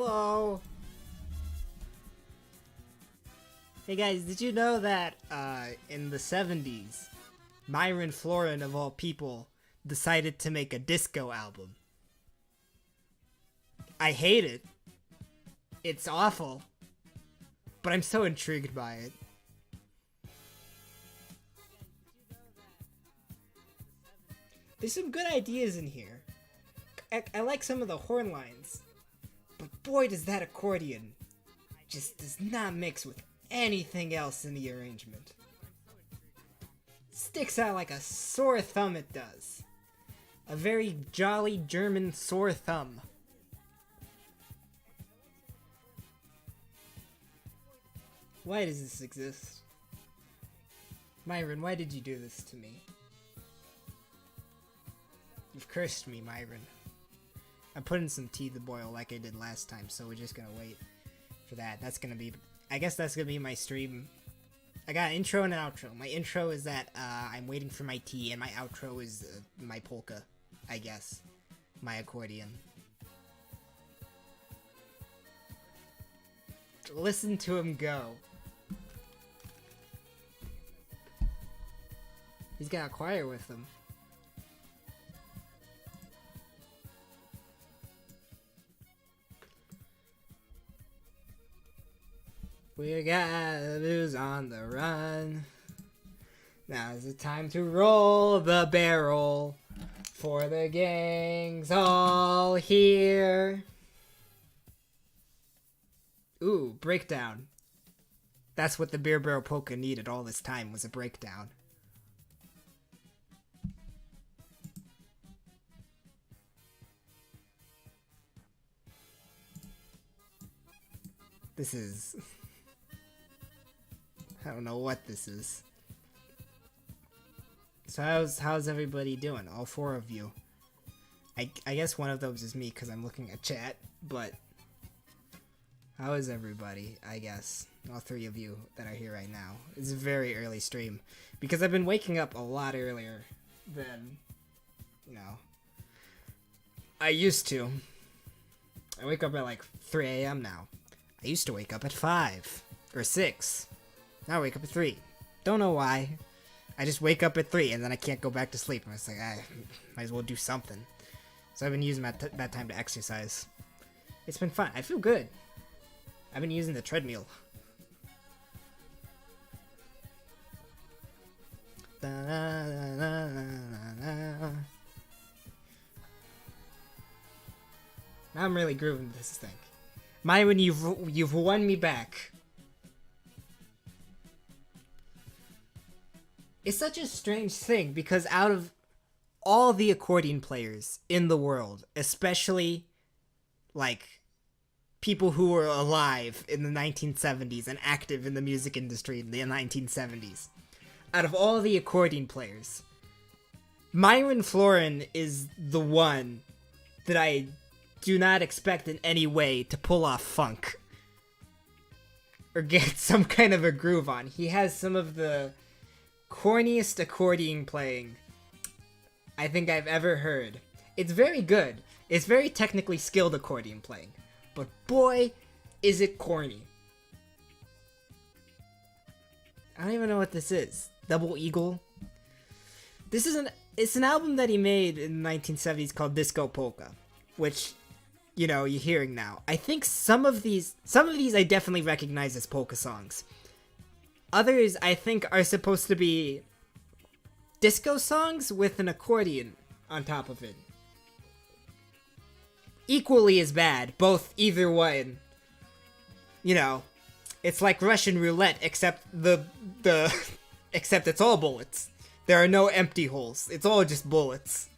Hello! Hey guys, did you know that, in the 70s, Myron Floren, of all people, decided to make a disco album? I hate it. It's awful. But I'm so intrigued by it. There's some good ideas in here. I like some of the horn lines. But boy, does that accordion just does not mix with anything else in the arrangement. Sticks out like a sore thumb, it does. A very jolly German sore thumb. Why does this exist? Myron, why did you do this to me? You've cursed me, Myron. I'm putting some tea to boil like I did last time, so we're just gonna wait for that. That's gonna be... I guess that's gonna be my stream. I got an intro and an outro. My intro is that I'm waiting for my tea, and my outro is my polka, I guess. My accordion. Listen to him go. He's got a choir with him. We got booze on the run. Now's the time to roll the barrel, for the gang's all here. Ooh, breakdown. That's what the beer barrel polka needed all this time, was a breakdown. This is... I don't know what this is. So how's everybody doing? All four of you. I guess one of those is me because I'm looking at chat, but how is everybody? I guess all three of you that are here right now. It's a very early stream because I've been waking up a lot earlier than, you know, I used to. I wake up at like 3 a.m. now. I used to wake up at 5 or 6. Now I wake up at 3. Don't know why. I just wake up at 3 and then I can't go back to sleep. And it's like, I might as well do something. So I've been using that time to exercise. It's been fun. I feel good. I've been using the treadmill. Now I'm really grooving this thing. Myron, you've won me back. It's such a strange thing because out of all the accordion players in the world, especially like people who were alive in the 1970s and active in the music industry in the 1970s, out of all the accordion players, Myron Floren is the one that I do not expect in any way to pull off funk or get some kind of a groove on. He has some of the corniest accordion playing I think I've ever heard. It's very good. It's very technically skilled accordion playing, but boy, is it corny. I don't even know what this is. Double Eagle? It's an album that he made in the 1970s called Disco Polka, which, you know, you're hearing now. I think some of these I definitely recognize as polka songs. Others, I think, are supposed to be disco songs with an accordion on top of it. Equally as bad, either one. You know, it's like Russian roulette, except except it's all bullets. There are no empty holes. It's all just bullets.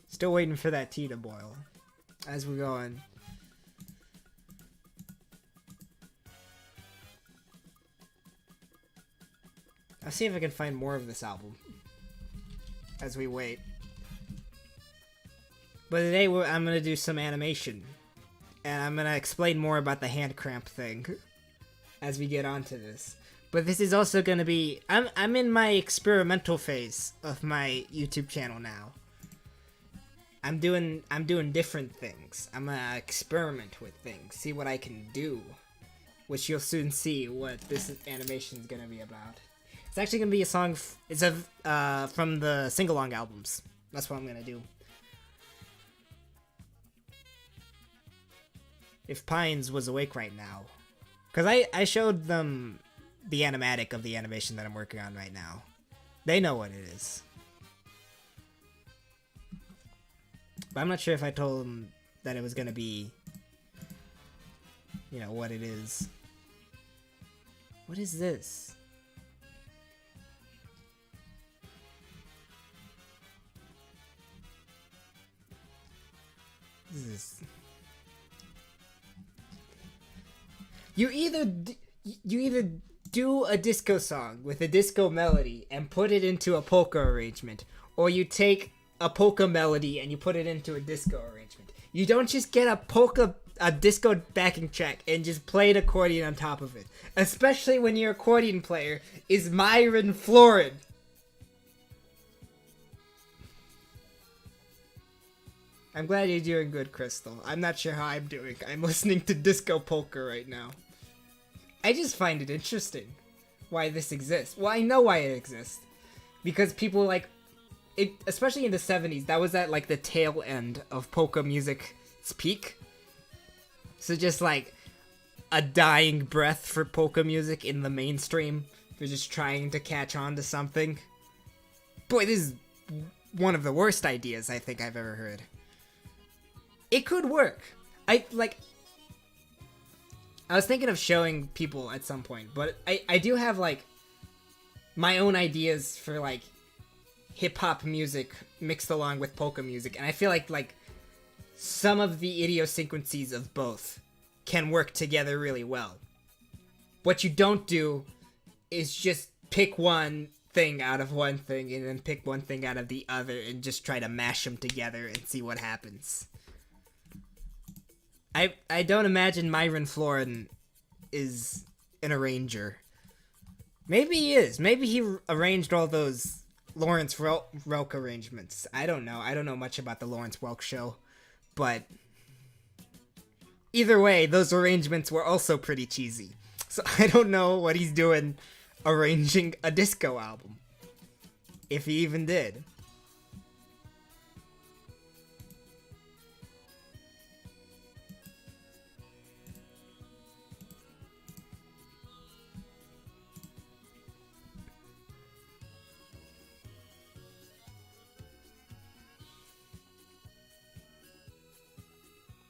Still waiting for that tea to boil as we're going. I'll see if I can find more of this album as we wait. But today I'm going to do some animation. And I'm going to explain more about the hand cramp thing as we get onto this. But this is also going to be... I'm in my experimental phase of my YouTube channel now. I'm doing different things. I'm gonna experiment with things, see what I can do, which you'll soon see what this animation is gonna be about. It's actually gonna be a song. It's from the sing-along albums. That's what I'm gonna do. If Pines was awake right now, because I showed them the animatic of the animation that I'm working on right now. They know what it is. But I'm not sure if I told them that it was gonna be, you know, what it is. What is this? This is... You either do a disco song with a disco melody and put it into a polka arrangement, or you take a polka melody and you put it into a disco arrangement. You don't just get a disco backing track and just play an accordion on top of it. Especially when your accordion player is Myron Floren. I'm glad you're doing good, Crystal. I'm not sure how I'm doing. I'm listening to disco polka right now. I just find it interesting why this exists. Well, I know why it exists. Because people like it, especially in the 70s, that was at like the tail end of polka music's peak. So just like a dying breath for polka music in the mainstream. They're just trying to catch on to something. Boy, this is one of the worst ideas I think I've ever heard. It could work. I was thinking of showing people at some point, but I do have like my own ideas for like hip-hop music mixed along with polka music, and I feel like some of the idiosyncrasies of both can work together really well. What you don't do is just pick one thing out of one thing and then pick one thing out of the other and just try to mash them together and see what happens. I don't imagine Myron Floren is an arranger. Maybe he is. Maybe he arranged all those Lawrence Welk arrangements. I don't know. I don't know much about the Lawrence Welk show. But either way, those arrangements were also pretty cheesy. So I don't know what he's doing arranging a disco album. If he even did.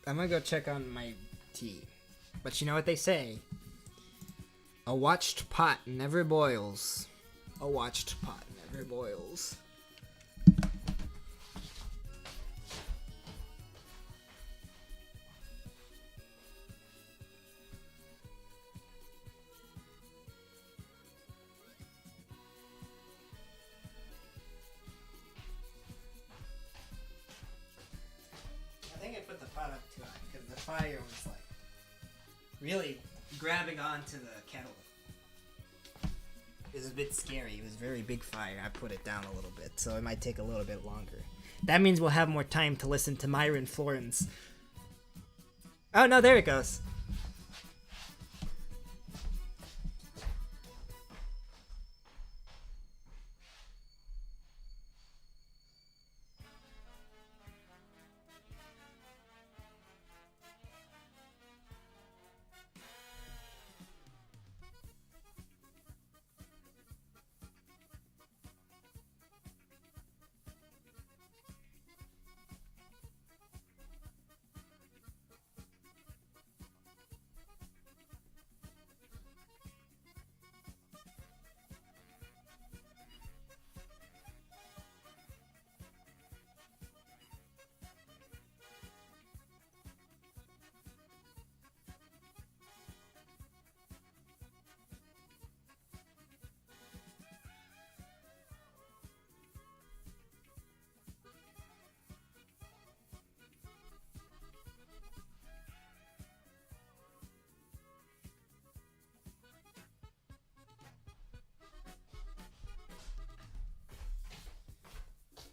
I'm gonna go check on my tea. But you know what they say? A watched pot never boils. A watched pot never boils. I think I put the pot up too high because the fire was like really grabbing onto the kettle. It was a bit scary. It was a very big fire. I put it down a little bit, so it might take a little bit longer. That means we'll have more time to listen to Myron Floren's... Oh, no, there it goes.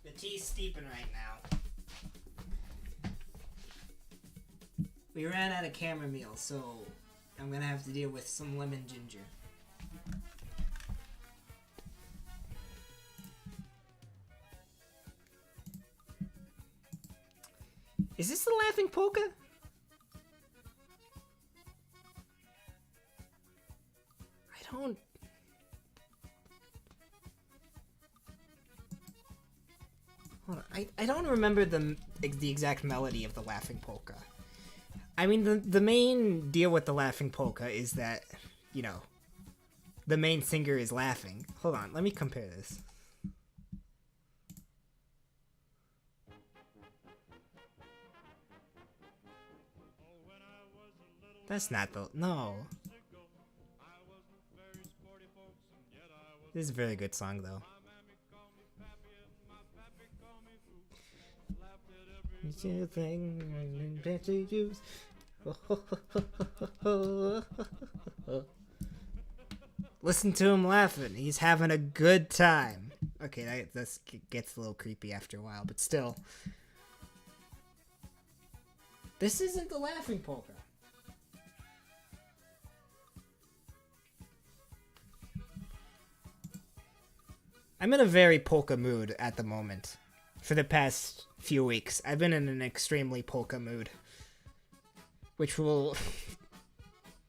The tea's steeping right now. We ran out of chamomile, so I'm gonna have to deal with some lemon ginger. Is this the laughing polka? I don't... Hold on. I don't remember the exact melody of the laughing polka. I mean, the main deal with the laughing polka is that, you know, the main singer is laughing. Hold on, let me compare this. That's not the... No. This is a very good song, though. Listen to him laughing. He's having a good time. Okay, that gets a little creepy after a while, but still. This isn't the laughing polka. I'm in a very polka mood at the moment. For the past few weeks, I've been in an extremely polka mood. Which will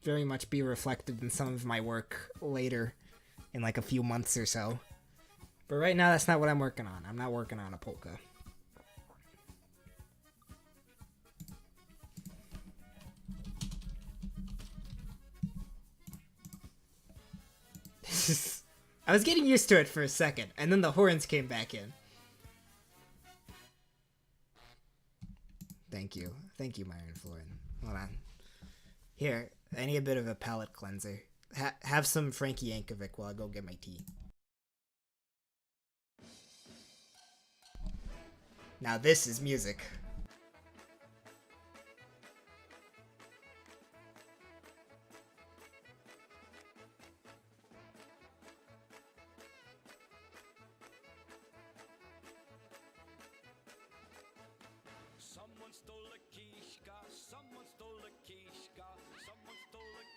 very much be reflected in some of my work later, in like a few months or so. But right now, that's not what I'm working on. I'm not working on a polka. I was getting used to it for a second, and then the horns came back in. Thank you. Thank you, Myron Floren. Hold on. Here, I need a bit of a palate cleanser. Have some Frankie Yankovic while I go get my tea. Now this is music. Someone stole a quiche, someone stole a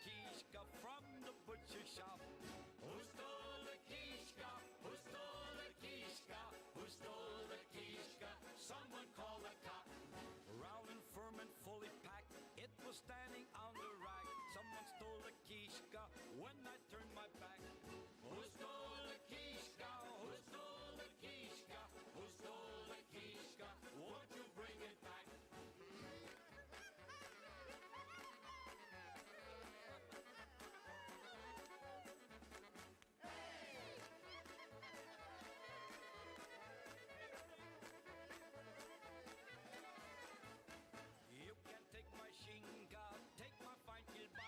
quiche from the butcher shop. Who stole the quiche? Who stole the quiche? Who stole the quiche? Someone call the cop. Round and firm and fully packed, it was standing on the rack. Someone stole the quiche when I turned my back. Who stole the quiche? Who stole the quiche? Who stole the quiche? Won't you bring it back?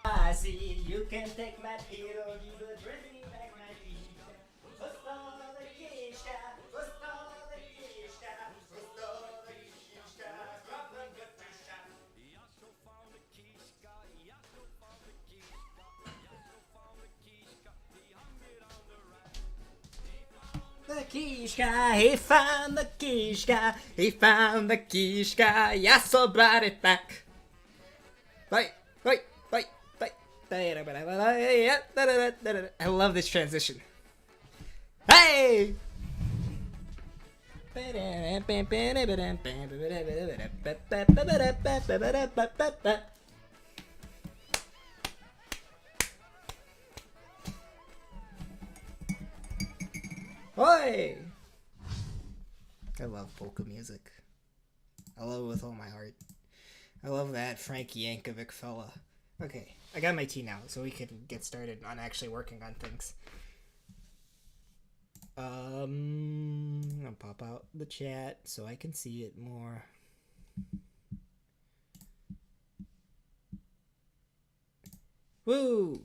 I see you can take my pierogi, but bring me back my pizza. Who stole the quiche? Who stole the quiche? Who stole the quiche from the butcher shop? Yasho found the quiche, Yasho found the quiche, Yasho found the quiche, he hung it on the rack. The quiche he found the quiche he found the quiche Yasso brought it back. Bye, bye, bye. I love this transition. Hey! Oi! I love polka music. I love it with all my heart. I love that Frankie Yankovic fella. Okay, I got my tea now, so we can get started on actually working on things. I'll pop out the chat so I can see it more. Woo!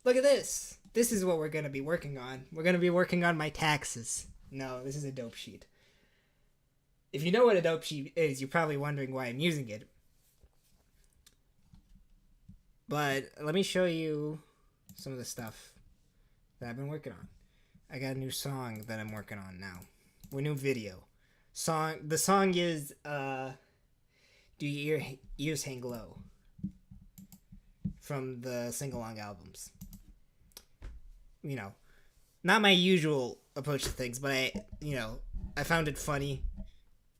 Look at this! This is what we're gonna be working on. We're gonna be working on my taxes. No, this is a dope sheet. If you know what a dope sheet is, you're probably wondering why I'm using it. But let me show you some of the stuff that I've been working on. I got a new song that I'm working on now. A new video. The song is, Do Your Ears Hang Low? from the sing-along albums. You know, not my usual approach to things, but I found it funny.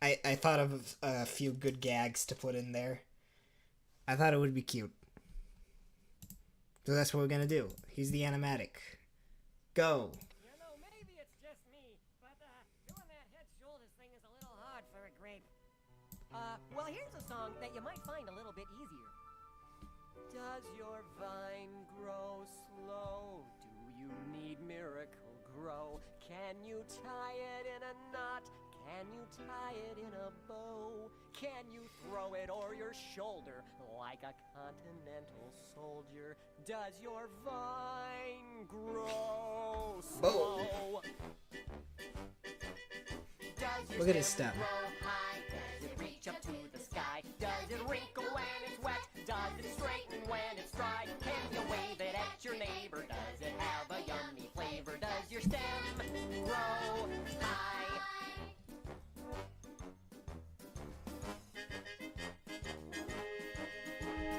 I thought of a few good gags to put in there. I thought it would be cute. So that's what we're gonna do. He's the animatic. Go. You know, maybe it's just me, but doing that head shoulders thing is a little hard for a grape. Well, here's a song that you might find a little bit easier. Does your vine grow slow? Do you need miracle grow? Can you tie it in a knot? Can you tie it in a bow? Can you throw it o'er your shoulder like a continental soldier? Does your vine grow slow? Does your Look at his stem step. grow high? Does it reach up to the sky? Does it wrinkle when it's wet? Does it straighten when it's dry? Can you wave it at your neighbor? Does it have a yummy flavor? Does your stem grow high?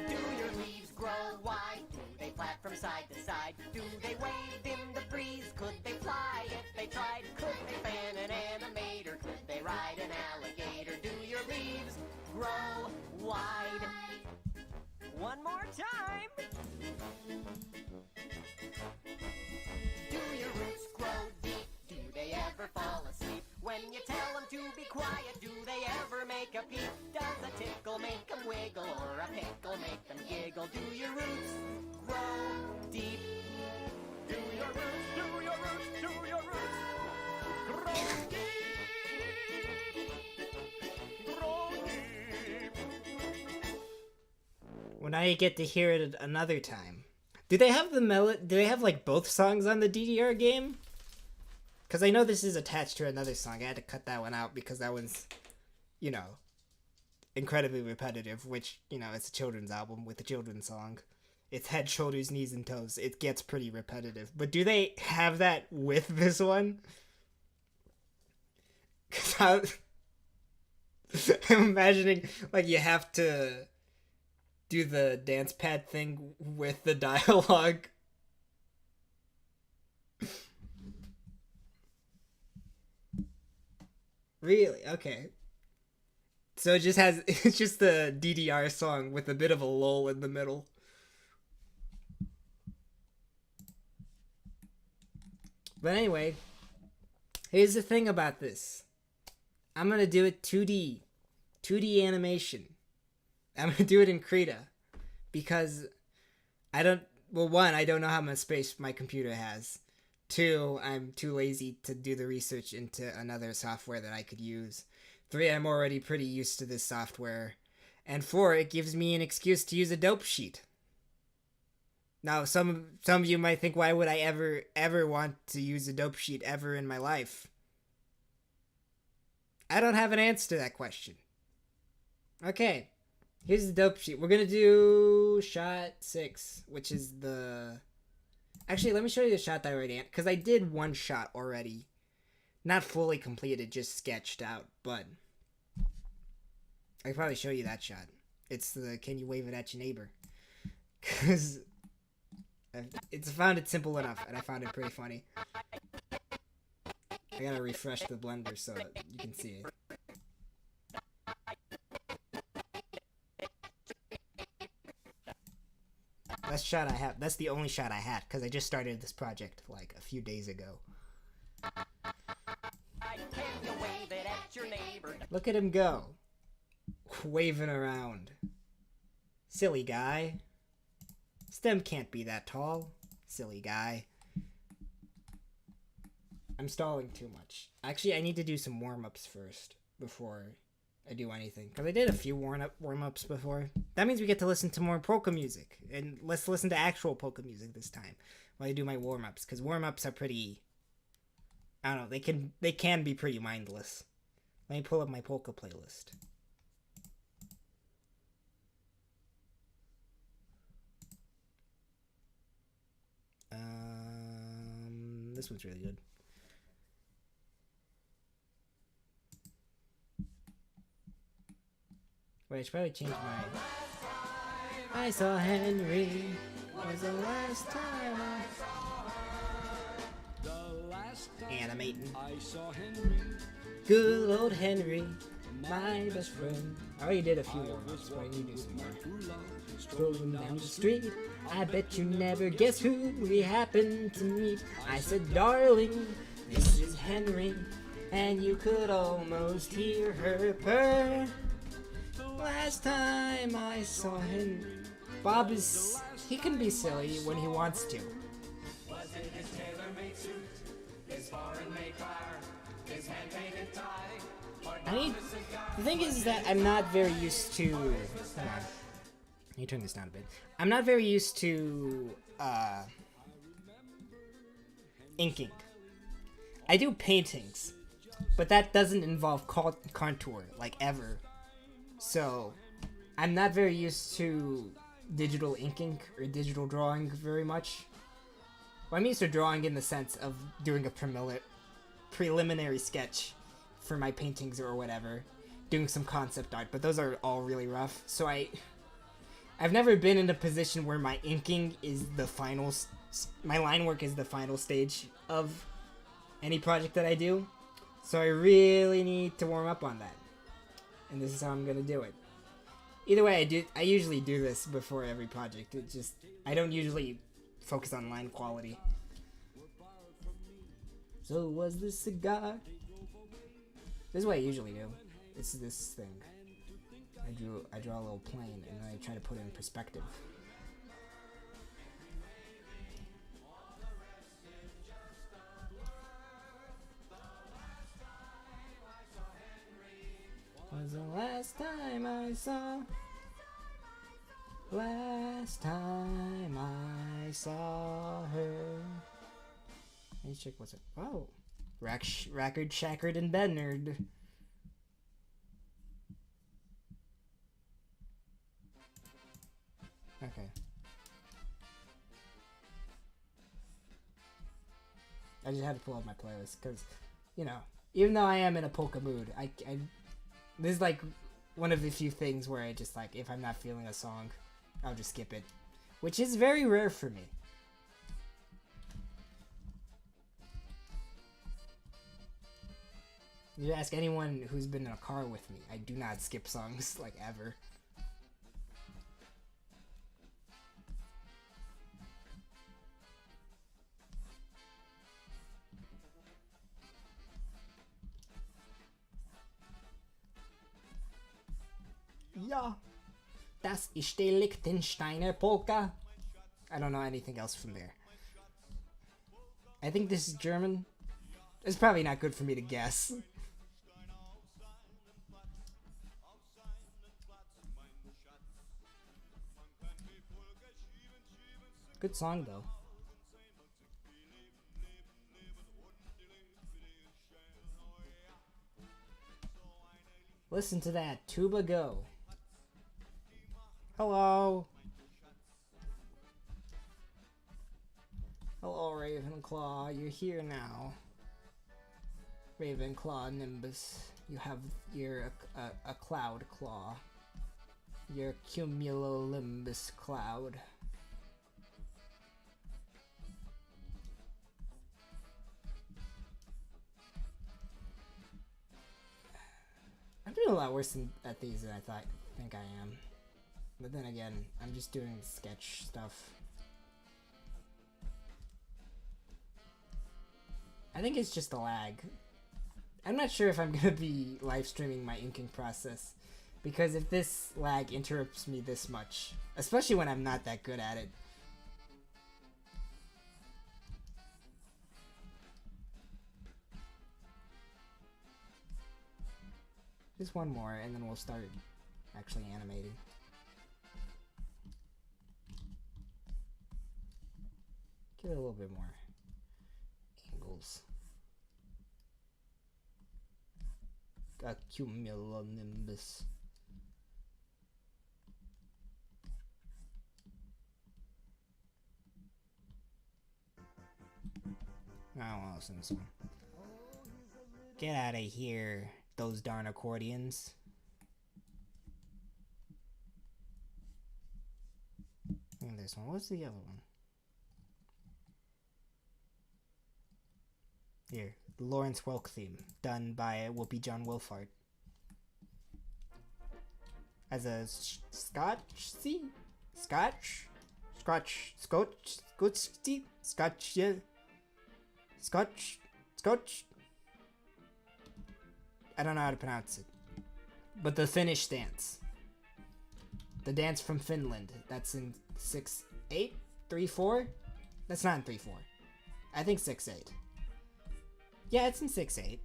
Do your leaves grow wide? Do they flap from side to side? Do they wave in the breeze? Could they fly if they tried? Could they fan an animator? Could they ride an alligator? Do your leaves grow wide? One more time. Do your roots grow deep? Do they ever fall asleep? When you tell them to be quiet, do they ever make a peep? Does a tickle make them wiggle or a pickle make them giggle? Do your roots grow deep? Do your roots, do your roots, do your roots grow deep? Grow deep. Well, now you get to hear it another time. Do they have the Do they have like both songs on the DDR game? Because I know this is attached to another song. I had to cut that one out because that one's, incredibly repetitive. Which it's a children's album with a children's song. It's head, shoulders, knees, and toes. It gets pretty repetitive. But do they have that with this one? Because I'm imagining like you have to do the dance pad thing with the dialogue. Really? Okay. So it's just the DDR song with a bit of a lull in the middle. But anyway, here's the thing about this. I'm going to do it 2D. 2D animation. I'm going to do it in Krita. Because I don't know how much space my computer has. 2, I'm too lazy to do the research into another software that I could use. 3, I'm already pretty used to this software. And 4, it gives me an excuse to use a dope sheet. Now, some of you might think, why would I ever want to use a dope sheet ever in my life? I don't have an answer to that question. Okay, here's the dope sheet. We're gonna do shot 6, which is the... Actually, let me show you the shot that I already... Because I did one shot already. Not fully completed, just sketched out, but... I could probably show you that shot. It's the can you wave it at your neighbor? Because... I found it simple enough, and I found it pretty funny. I gotta refresh the blender so that you can see it. That's shot I have. That's the only shot I had, because I just started this project like a few days ago. Look at him go. Waving around. Silly guy. Stem can't be that tall. Silly guy. I'm stalling too much. Actually, I need to do some warm-ups first before I do anything. Because I did a few warm-ups before. That means we get to listen to more polka music. And let's listen to actual polka music this time while I do my warm-ups. Because warm-ups are pretty... I don't know. They can be pretty mindless. Let me pull up my polka playlist. This one's really good. Wait, I should probably change my... I saw Henry. Was the last time The last time animating. I saw Henry, Good old Henry, my best friend. I already did a few more was ones, but I need to do some more. true love, Strolling down the street, I bet you never guess who we happened to meet. I said, darling, this is Henry, and you could almost hear her purr. The last time I saw Henry. Bob he can be silly when he wants to. The thing is that I'm not very used to. Hold on. Let me turn this down a bit. I'm not very used to inking. I do paintings, but that doesn't involve contour like ever. So I'm not very used to digital inking or digital drawing very much. Well, I'm used to drawing in the sense of doing a preliminary sketch for my paintings or whatever, doing some concept art, but those are all really rough. So I've never been in a position where my inking is the final, my line work is the final stage of any project that I do. So I really need to warm up on that, and this is how I'm gonna do it. Either way, I usually do this before every project. I don't usually focus on line quality. So was this cigar? This is what I usually do. It's this thing. I draw a little plane and then I try to put it in perspective. Was the last time I saw. Last time I saw her. Let's check what's it. Oh, Rackard, Shackard, and Bernard. Okay. I just had to pull up my playlist because, you know, even though I am in a polka mood, this is like one of the few things where I just like, if I'm not feeling a song, I'll just skip it, which is very rare for me. You ask anyone who's been in a car with me, I do not skip songs, like, ever. Ja, das ist die Liechtensteiner Polka. I don't know anything else from there. I think this is German. It's probably not good for me to guess. Good song, though. Listen to that tuba go. Hello. Hello, Ravenclaw. You're here now. Ravenclaw Nimbus. You have your a cloud claw. Your cumulonimbus cloud. I'm doing a lot worse at these than I think I am. But then again, I'm just doing sketch stuff. I think it's just a lag. I'm not sure if I'm gonna be live streaming my inking process, because if this lag interrupts me this much, especially when I'm not that good at it. Just one more, and then we'll start actually animating. Give it a little bit more angles. A cumulonimbus. I don't want to listen to this one. Get out of here, those darn accordions. first one. What's the other one? Here, the Lawrence Welk theme, done by Whoopi John Wolfhard. As a Scotch, I don't know how to pronounce it. But the Finnish dance. The dance from Finland. That's in 6/8? 3/4? That's not in 3/4. I think 6/8. Yeah, it's in 6/8.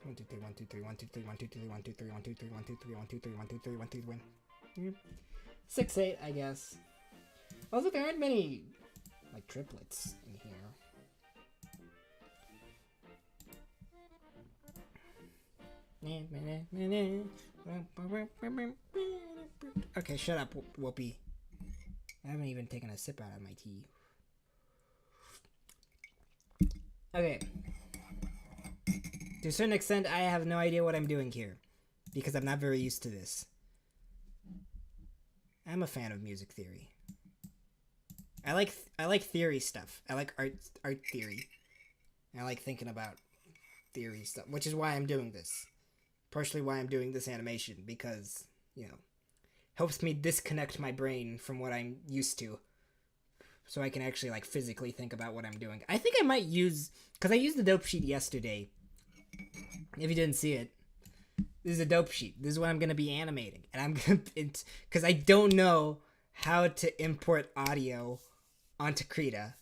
One, two, three, one, two, three, one, two, three, one, two, three, one, two, three, one, two, three, one, two, three, one, two, three, one, two, three, one, two, 6/8, I guess. Although there aren't many like triplets in here. Okay, shut up, Whoopi. I haven't even taken a sip out of my tea. Okay. To a certain extent, I have no idea what I'm doing here, because I'm not very used to this. I'm a fan of music theory. I like theory stuff. I like art theory. I like thinking about theory stuff, which is why I'm doing this. Partially why I'm doing this animation, because, you know, helps me disconnect my brain from what I'm used to, so I can actually like physically think about what I'm doing. I think I might use, because I used the dope sheet yesterday. If you didn't see it, this is a dope sheet. This is what I'm gonna be animating, and I'm gonna, because I don't know how to import audio onto Krita.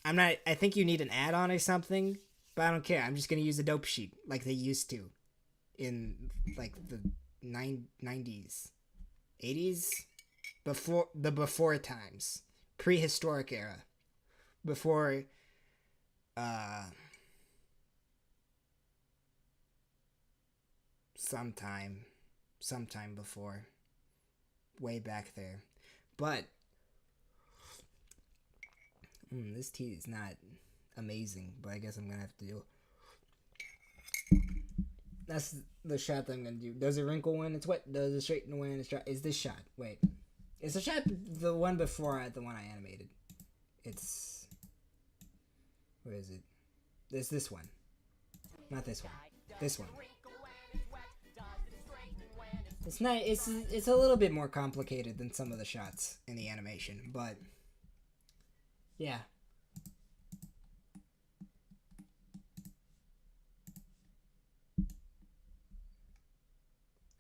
I think you need an add-on or something, but I don't care. I'm just gonna use a dope sheet like they used to in like the 90s, 80s, before times, prehistoric era, before sometime before, way back there. But this tea is not amazing, but I guess I'm gonna have to do. That's the shot that I'm gonna do. Does it wrinkle when it's wet? Does it straighten when it's dry? Is this shot? Wait, is the shot the one before the one I animated? It's, where is it? This one, not this one. This one. It's not. It's a little bit more complicated than some of the shots in the animation, but yeah.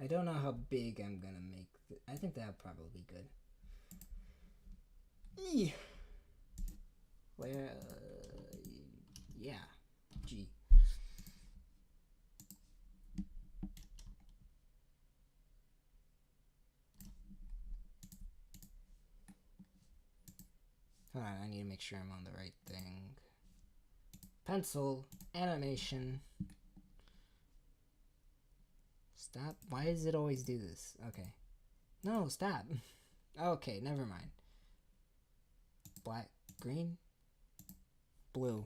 I don't know how big I'm gonna make. I think that'll probably be good. Where? Yeah. G. Hold on, I need to make sure I'm on the right thing. Pencil, animation. Stop. Why does it always do this? Okay. No, stop. Okay, never mind. Black, green, blue.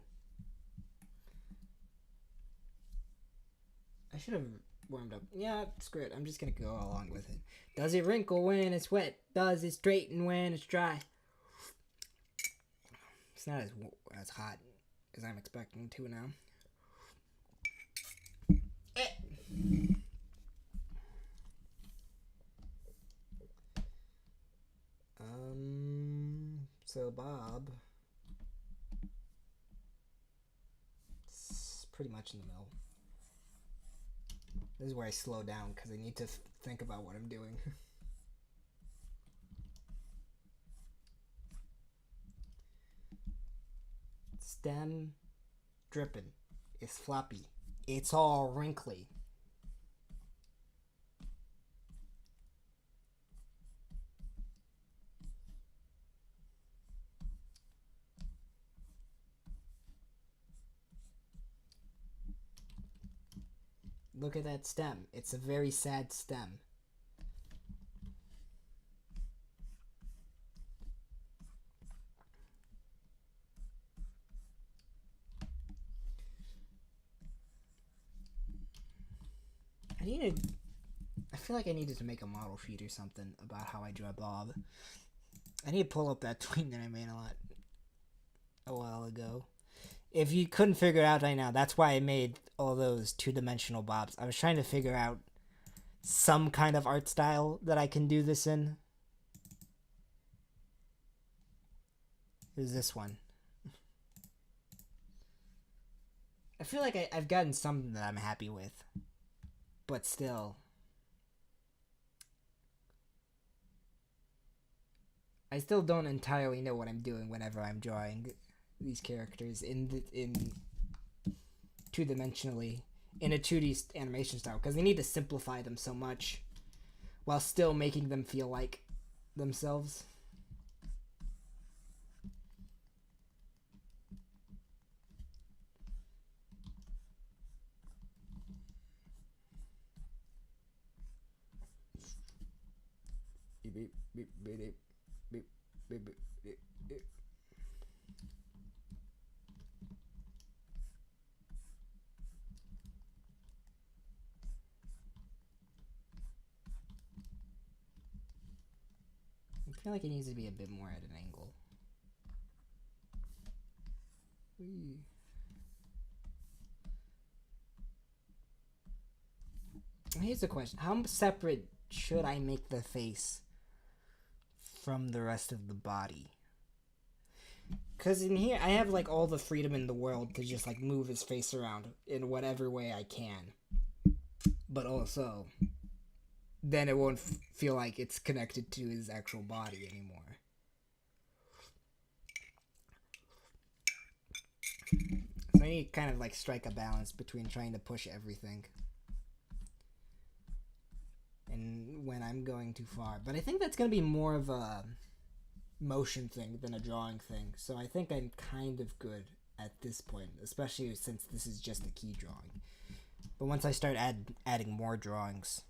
I should have warmed up. Yeah, screw it. I'm just gonna go along with it. Does it wrinkle when it's wet? Does it straighten when it's dry? It's not as hot as I'm expecting to now. So Bob, it's pretty much in the middle. This is where I slow down because I need to think about what I'm doing. Stem dripping. It's floppy. It's all wrinkly. Look at that stem. It's a very sad stem. I feel like I needed to make a model sheet or something about how I draw Bob. I need to pull up that tweet that I made a while ago. If you couldn't figure it out right now, that's why I made all those two-dimensional Bobs. I was trying to figure out some kind of art style that I can do this in. Is this one. I feel like I've gotten something that I'm happy with. But still. I still don't entirely know what I'm doing whenever I'm drawing these characters in two-dimensionally in a 2D animation style, because they need to simplify them so much while still making them feel like themselves. I feel like it needs to be a bit more at an angle. Here's the question. How separate should I make the face from the rest of the body? Because in here, I have like all the freedom in the world to just like move his face around in whatever way I can. But also, then it won't feel like it's connected to his actual body anymore. So I need to kind of like strike a balance between trying to push everything and when I'm going too far. But I think that's going to be more of a motion thing than a drawing thing. So I think I'm kind of good at this point, especially since this is just a key drawing. But once I start adding more drawings,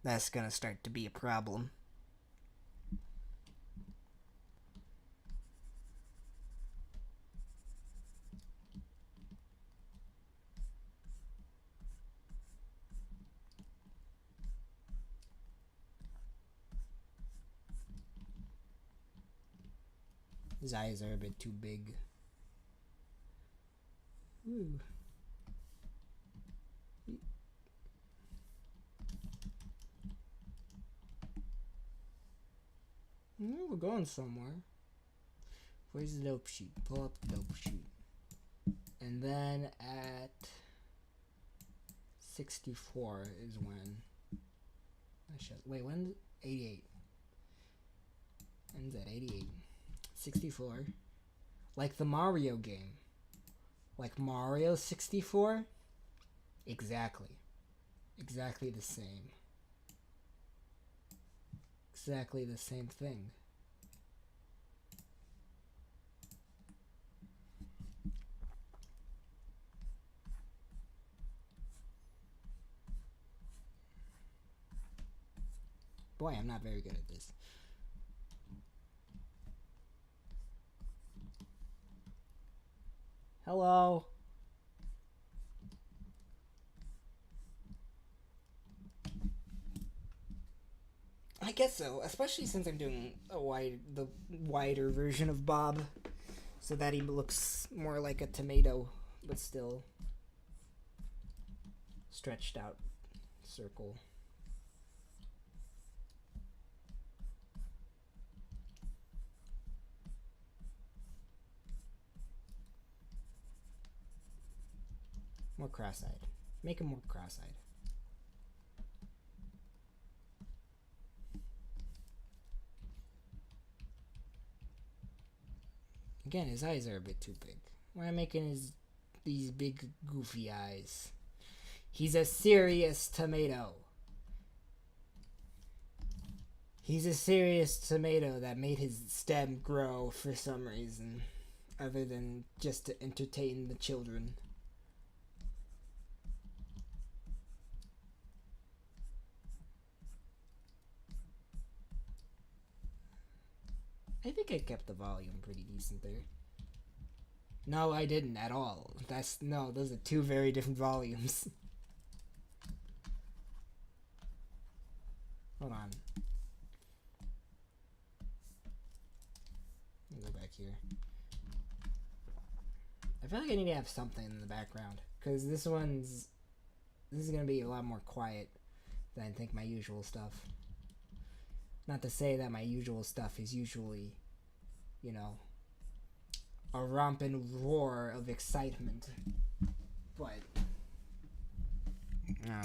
that's going to start to be a problem. His eyes are a bit too big. Ooh. We're going somewhere. Where's the dope sheet? Pull up the dope sheet. And then at 64 is when wait, when 88 ends at 88. 64, like the Mario game, like Mario 64. Exactly the same, exactly the same thing. Boy, I'm not very good at this. Hello. I guess so, especially since I'm doing the wider version of Bob, so that he looks more like a tomato, but still stretched out circle. More cross-eyed. Make him more cross-eyed. Again, his eyes are a bit too big. Why am I making these big goofy eyes? He's a serious tomato. He's a serious tomato that made his stem grow for some reason, other than just to entertain the children. I think I kept the volume pretty decent there. No, I didn't at all. Those are two very different volumes. Hold on. Let me go back here. I feel like I need to have something in the background, because this is gonna be a lot more quiet than I think my usual stuff. Not to say that my usual stuff is usually, you know, a romping roar of excitement, but no.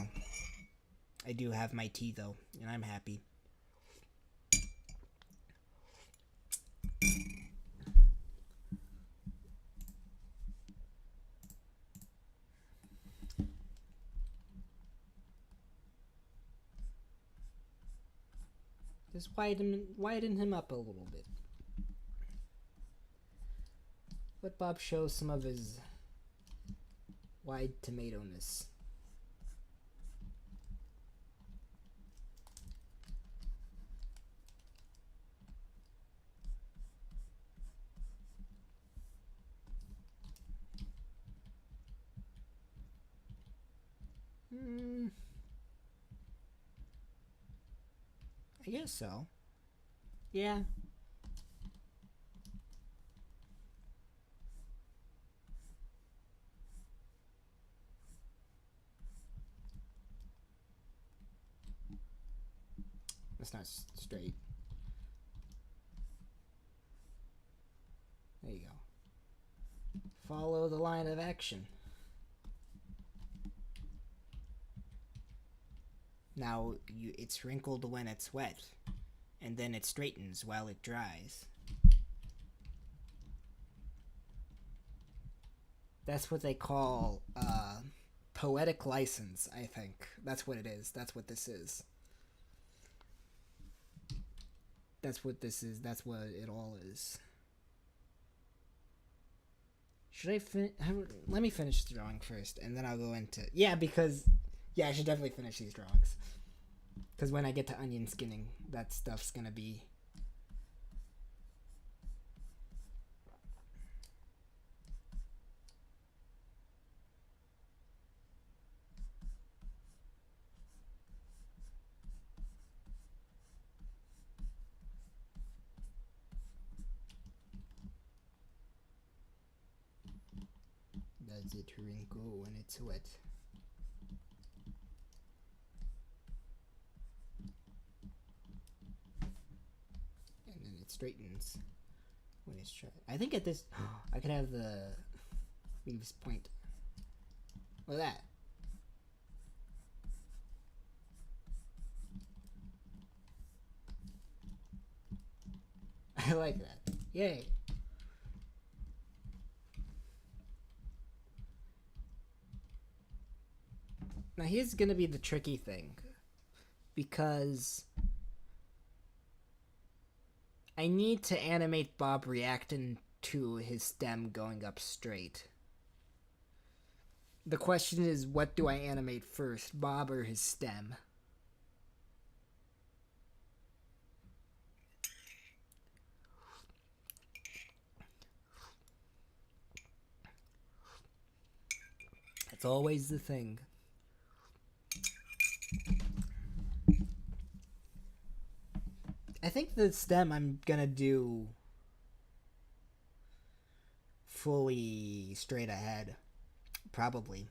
I do have my tea though, and I'm happy. Just widen him up a little bit. Let Bob show some of his wide tomato-ness. I guess so. Yeah. That's not straight. There you go. Follow the line of action. Now, it's wrinkled when it's wet, and then it straightens while it dries. That's what they call poetic license, I think. That's what it is. That's what this is. That's what this is. That's what it all is. Should I let me finish the drawing first, and then I'll go into... Yeah, because... Yeah, I should definitely finish these drawings. Because when I get to onion skinning, that stuff's gonna be... Does it wrinkle when it's wet? Straightens when it's dry. I think at this I could have the leaves point. Look at that. I like that. Yay. Now here's gonna be the tricky thing, because I need to animate Bob reacting to his stem going up straight. The question is, what do I animate first, Bob or his stem? That's always the thing. I think the stem I'm gonna do fully straight ahead, probably.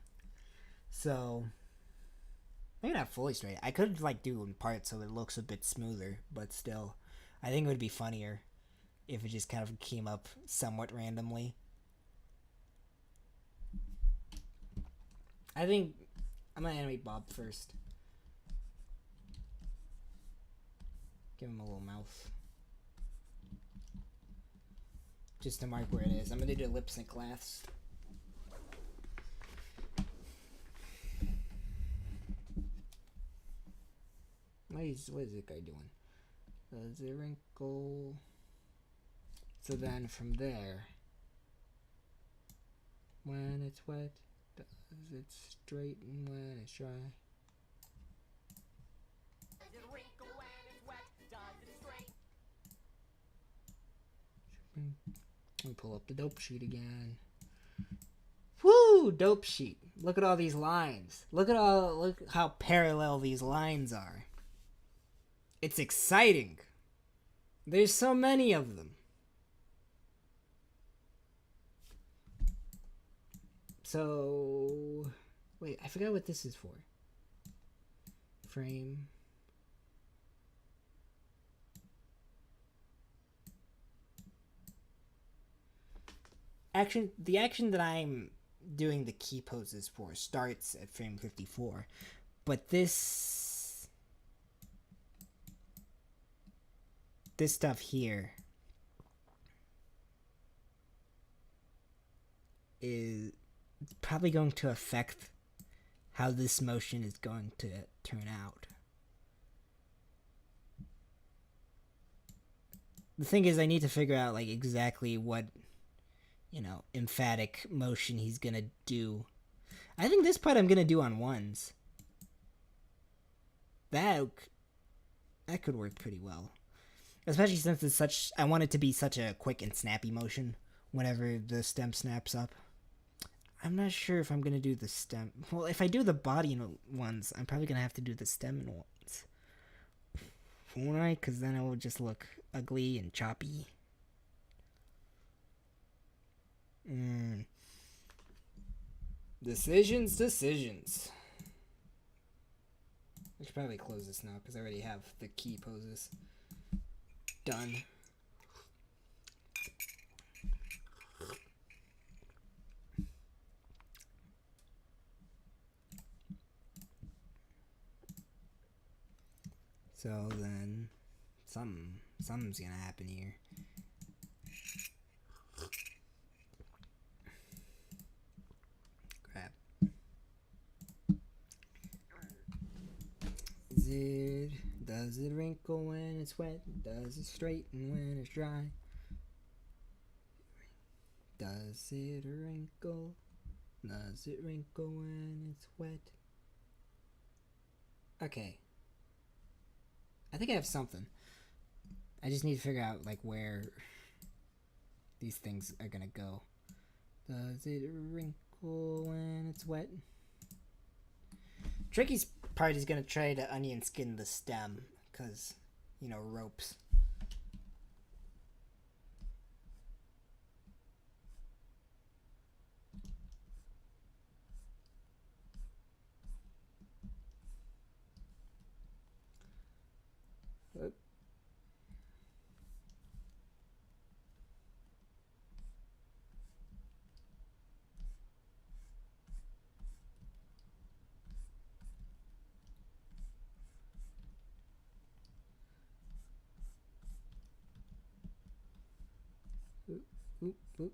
So maybe not fully straight. I could like do in parts so it looks a bit smoother, but still, I think it would be funnier if it just kind of came up somewhat randomly. I think I'm gonna animate Bob first. Give him a little mouth. Just to mark where it is. I'm gonna do lips and last. What is this guy doing? Does it wrinkle? So then from there, when it's wet, does it straighten when it's dry? Let me pull up the dope sheet again. Woo! Dope sheet. Look at all these lines. Look how parallel these lines are. It's exciting. There's so many of them. So, wait, I forgot what this is for. Frame. The action that I'm doing the key poses for starts at frame 54, but this stuff here is probably going to affect how this motion is going to turn out. The thing is, I need to figure out like exactly what, emphatic motion he's gonna do. I think this part I'm gonna do on ones. That could work pretty well, especially since it's such. I want it to be such a quick and snappy motion whenever the stem snaps up. I'm not sure if I'm gonna do the stem. Well, if I do the body ones, I'm probably gonna have to do the stem ones. Won't I? Because then it will just look ugly and choppy. Decisions. I should probably close this now because I already have the key poses done. So then, something's gonna happen here. Crap. Does it wrinkle when it's wet? Does it straighten when it's dry? Does it wrinkle? Does it wrinkle when it's wet? Okay. I think I have something. I just need to figure out like where these things are gonna go. Does it wrinkle when it's wet? Tricky's part is gonna try to onion skin the stem, cause ropes. Oop, oop.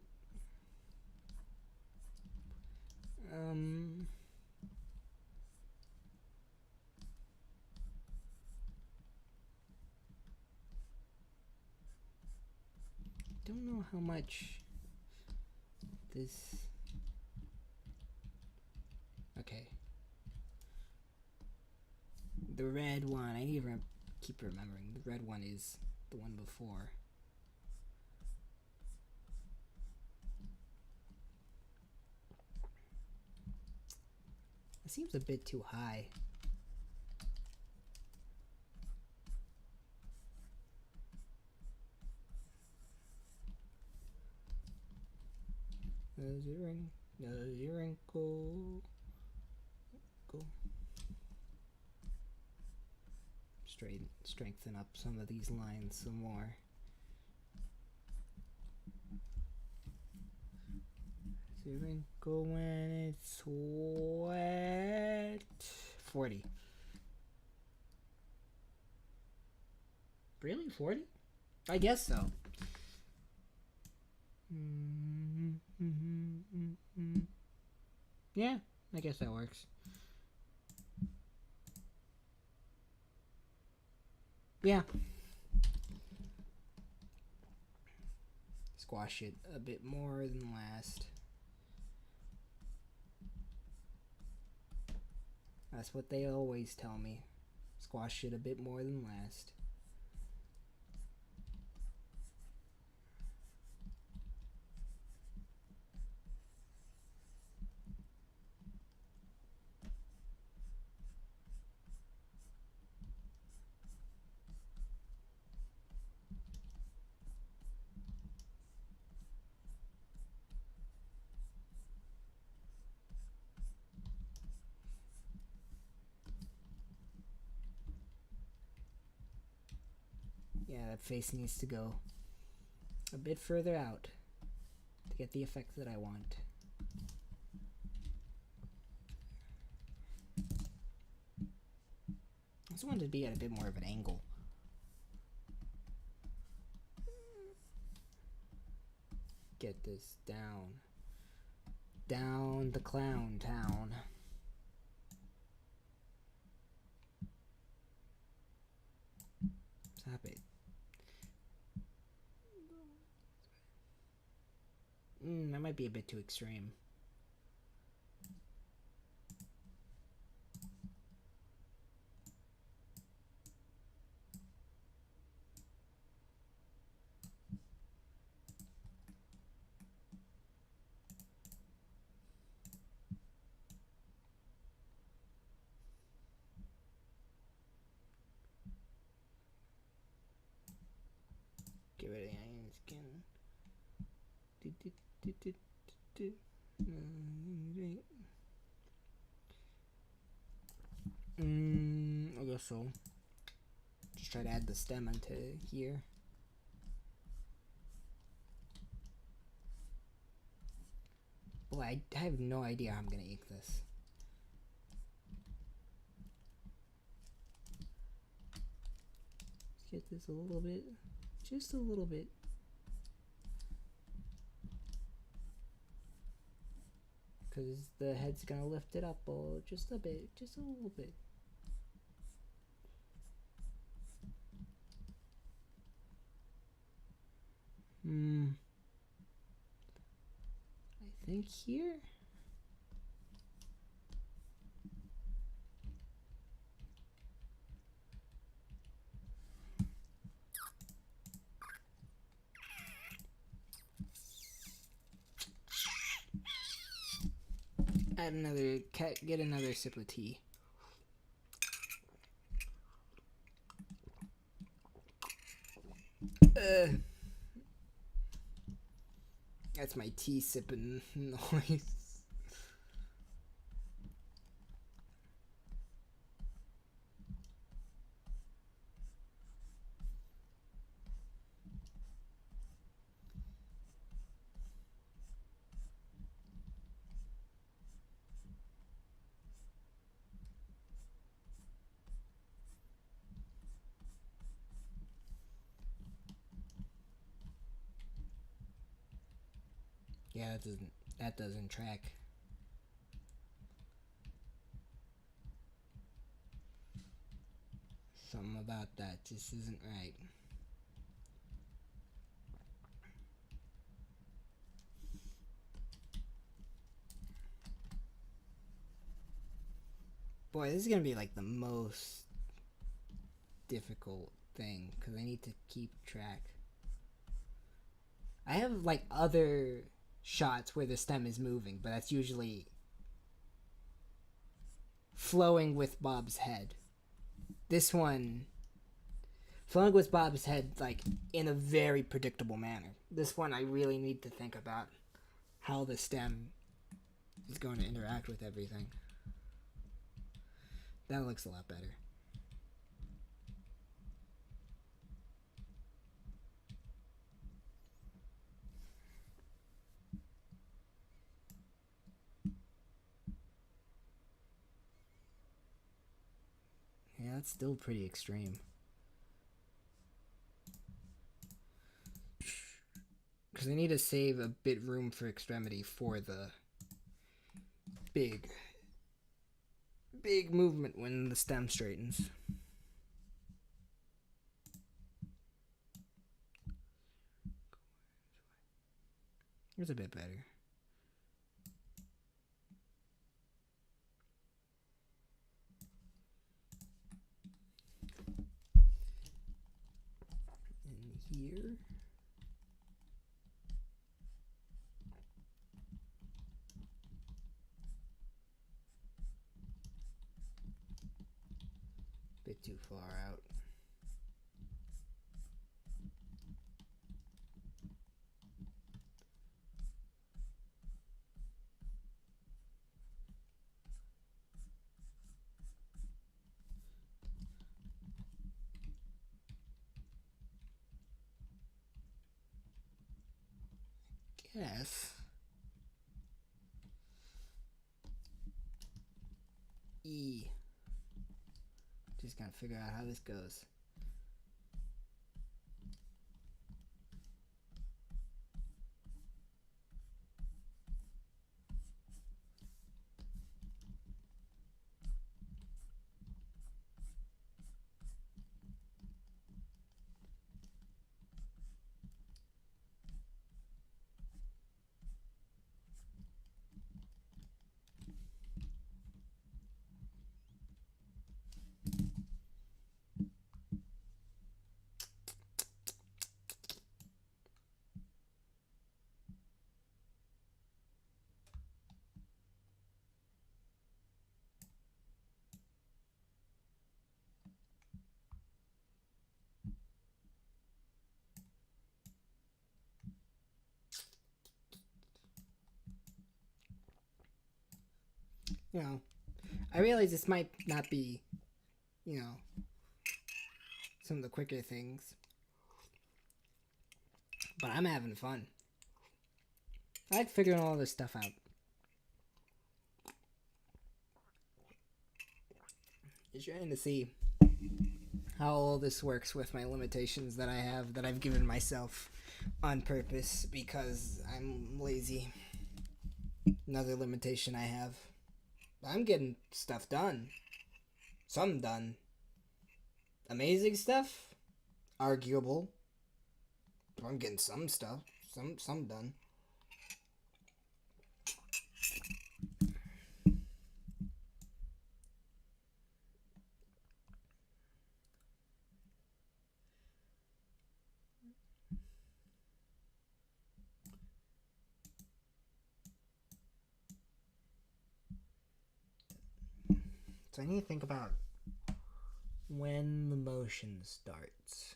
Don't know how much this. Okay. The red one. I need to keep remembering. The red one is the one before. It seems a bit too high. Does it wrinkle? Go. Strengthen up some of these lines some more. Does it wrinkle when it's wet? 40. Really? 40? I guess so. Yeah, I guess that works. Yeah. Squash it a bit more than last. That's what they always tell me. Squash it a bit more than last. Yeah, that face needs to go a bit further out to get the effect that I want. I just wanted to be at a bit more of an angle. Get this down. Down the clown town. Stop it. That might be a bit too extreme. Give it a skin. I guess so. Just try to add the stem onto here. Boy, I have no idea how I'm gonna ink this. Let's get this a little bit, just a little bit. Because the head's gonna lift it up just a bit, just a little bit. I think here. Add another, get another sip of tea. That's my tea sipping noise. Yeah, that doesn't track. Something about that just isn't right. Boy, this is gonna be like the most difficult thing because I need to keep track. I have like other shots where the stem is moving, but that's usually flowing with Bob's head. This one, flowing with Bob's head, like in a very predictable manner. This one, I really need to think about how the stem is going to interact with everything. That looks a lot better. Yeah, that's still pretty extreme. Because I need to save a bit room for extremity for the big movement when the stem straightens. Here's a bit better. In here. Bit too far out. guess E. Just gotta figure out how this goes. You know, I realize this might not be, you know, some of the quicker things, but I'm having fun. I like figuring all this stuff out. Just trying to see how all this works with my limitations that I have, that I've given myself on purpose because I'm lazy. Another limitation I have. I'm getting stuff done. Some done. Amazing stuff? Arguable. I'm getting some stuff. Some done. So I need to think about when the motion starts.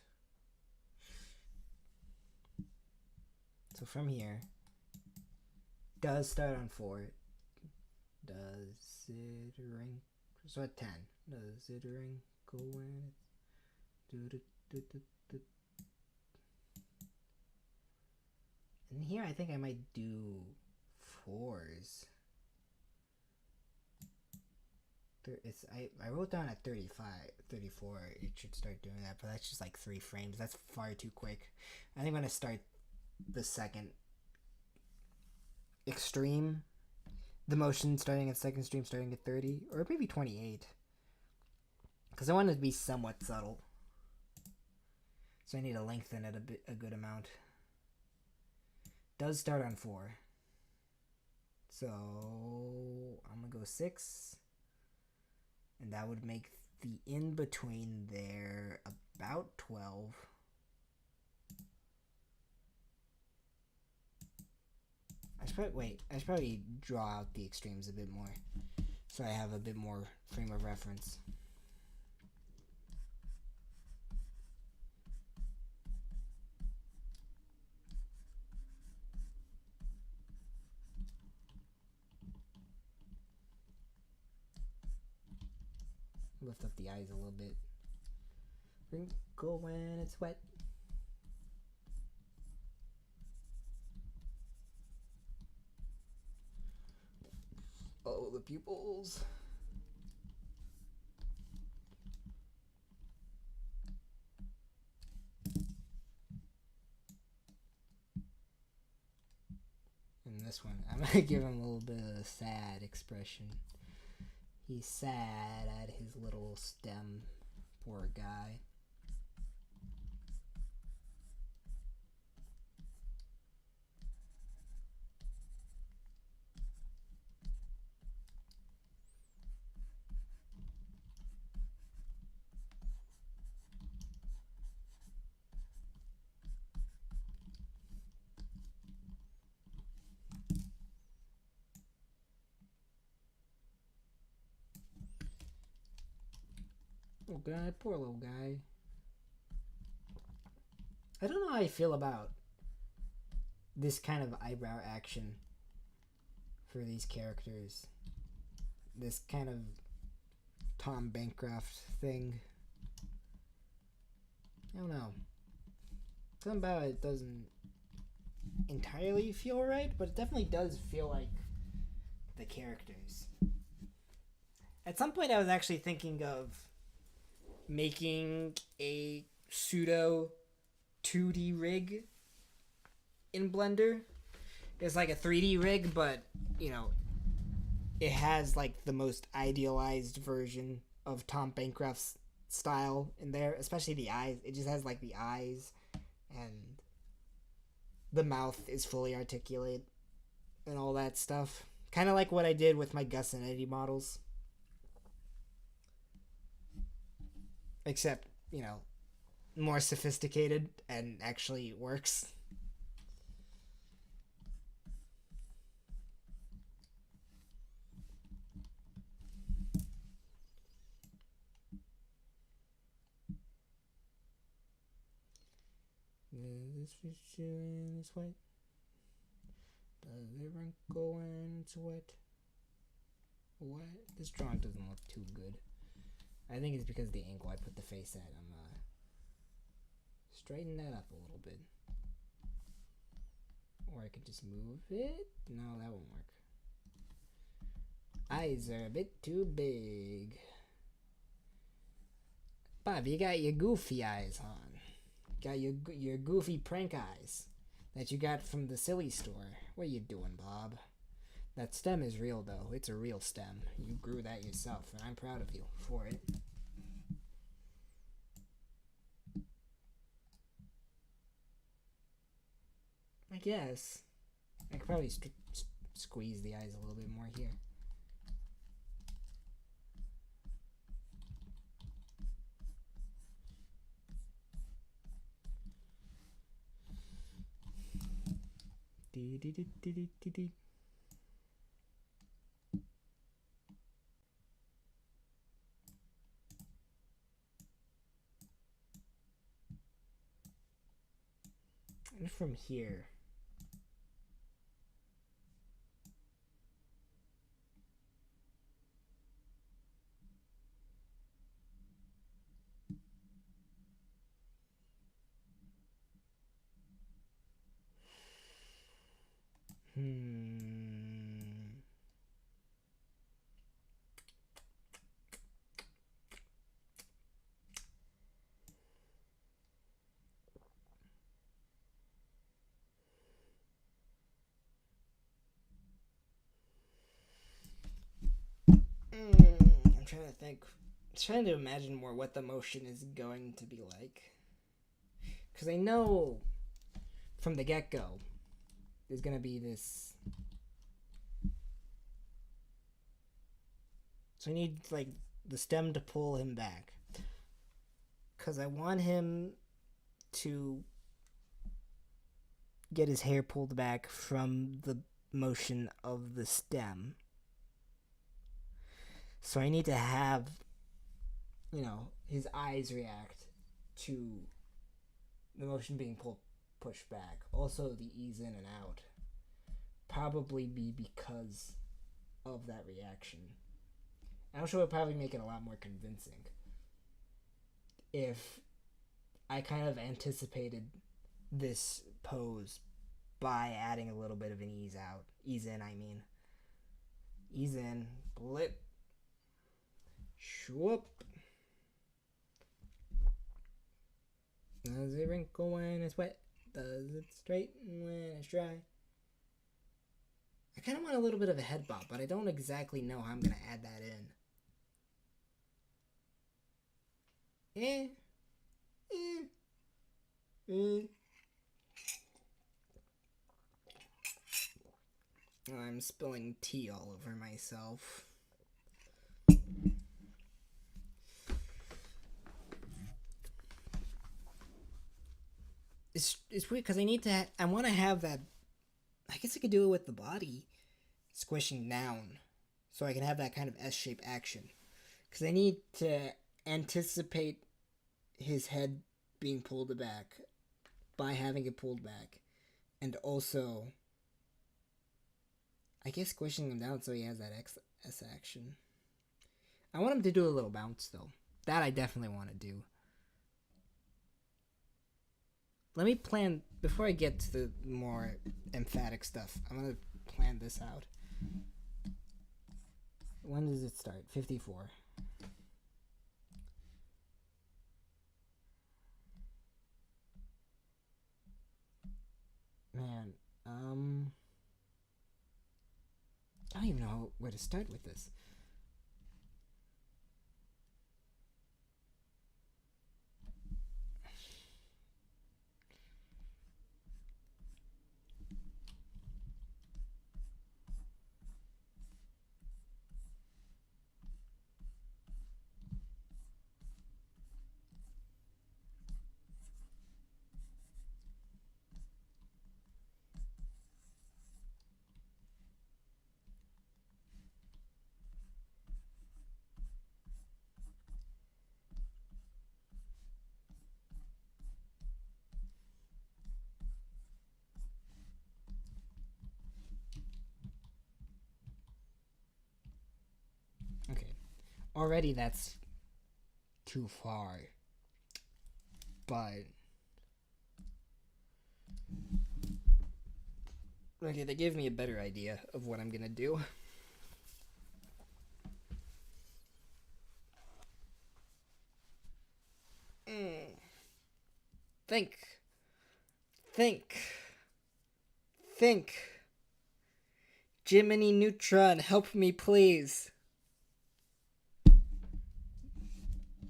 So from here, does start on 4. Does it ring? So at 10. Does it wrinkle when it's... And here I think I might do 4s. I wrote down at 35, 34 it should start doing that, but that's just like 3 frames. That's far too quick. I think I'm going to start the second extreme. The motion starting at second stream starting at 30, or maybe 28. Because I want it to be somewhat subtle. So I need to lengthen it a good amount. Does start on 4. So I'm going to go 6. And that would make the in-between there about 12. I should probably draw out the extremes a bit more, so I have a bit more frame of reference. Lift up the eyes a little bit. Wrinkle when it's wet. Oh, the pupils. And this one, I'm gonna give him a little bit of a sad expression. He's sad at his little stem. Poor guy. Little guy, poor little guy. I don't know how I feel about this kind of eyebrow action for these characters. This kind of Tom Bancroft thing. I don't know. Something about it doesn't entirely feel right, but it definitely does feel like the characters. At some point, I was actually thinking of making a pseudo 2D rig in Blender. It's like a 3D rig, but you know, it has like the most idealized version of Tom Bancroft's style in there, especially the eyes. It just has like the eyes, and the mouth is fully articulate and all that stuff. Kind of like what I did with my Gus and Eddie models. Except, you know, more sophisticated and actually works. This fish is wet. Does it wrinkle when it's wet? What? This drawing doesn't look too good. I think it's because of the angle I put the face at. I'm straighten that up a little bit. Or I could just move it. No, that won't work. Eyes are a bit too big. Bob, you got your goofy eyes on. Got your goofy prank eyes that you got from the silly store. What are you doing, Bob? That stem is real, though. It's a real stem. You grew that yourself, and I'm proud of you for it. I guess. I could probably squeeze the eyes a little bit more here. And from here, I'm trying to think. I'm trying to imagine more what the motion is going to be like. Because I know from the get-go, there's going to be this. So I need, like, the stem to pull him back. Because I want him to get his hair pulled back from the motion of the stem. So I need to have, you know, his eyes react to the motion being pushed back. Also, the ease in and out probably be because of that reaction. I'm sure it would probably make it a lot more convincing if I kind of anticipated this pose by adding a little bit of an ease out. Ease in, I mean. Ease in, blip, shoop. Does it wrinkle when it's wet? Does it straighten when it's dry? I kind of want a little bit of a head bob, but I don't exactly know how I'm going to add that in. I'm spilling tea all over myself. It's weird because I want to have that. I guess I could do it with the body squishing down, so I can have that kind of S-shaped action. Because I need to anticipate his head being pulled back by having it pulled back, and also, I guess, squishing him down so he has that S action. I want him to do a little bounce though. That I definitely want to do. let me plan before I get to the more emphatic stuff. I'm gonna plan this out. When does it start? 54. Man, I don't even know where to start with this. Okay. Already that's too far. But okay, they gave me a better idea of what I'm gonna do. Think. Think. Think. Jiminy Neutron, help me please.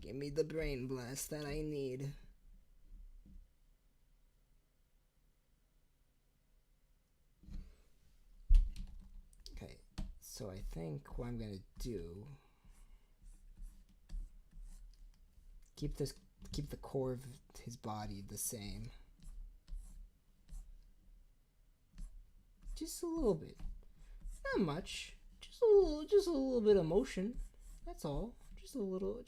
Give me the brain blast that I need. Okay, so I think what I'm gonna do, keep the core of his body the same. Just a little bit. Not much. Just a little bit of motion. That's all. Just a little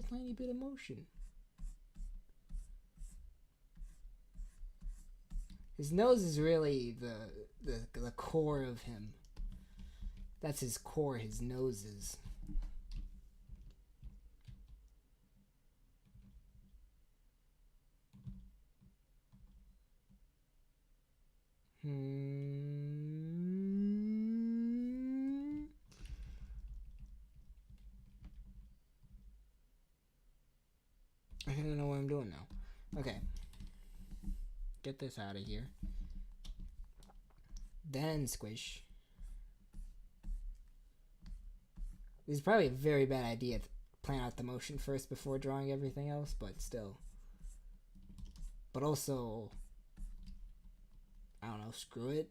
tiny bit of motion. His nose is really the core of him. That's his core, his nose is. I don't know what I'm doing now. Okay. Get this out of here. Then squish. This is probably a very bad idea to plan out the motion first before drawing everything else, but still. But also, I don't know, screw it.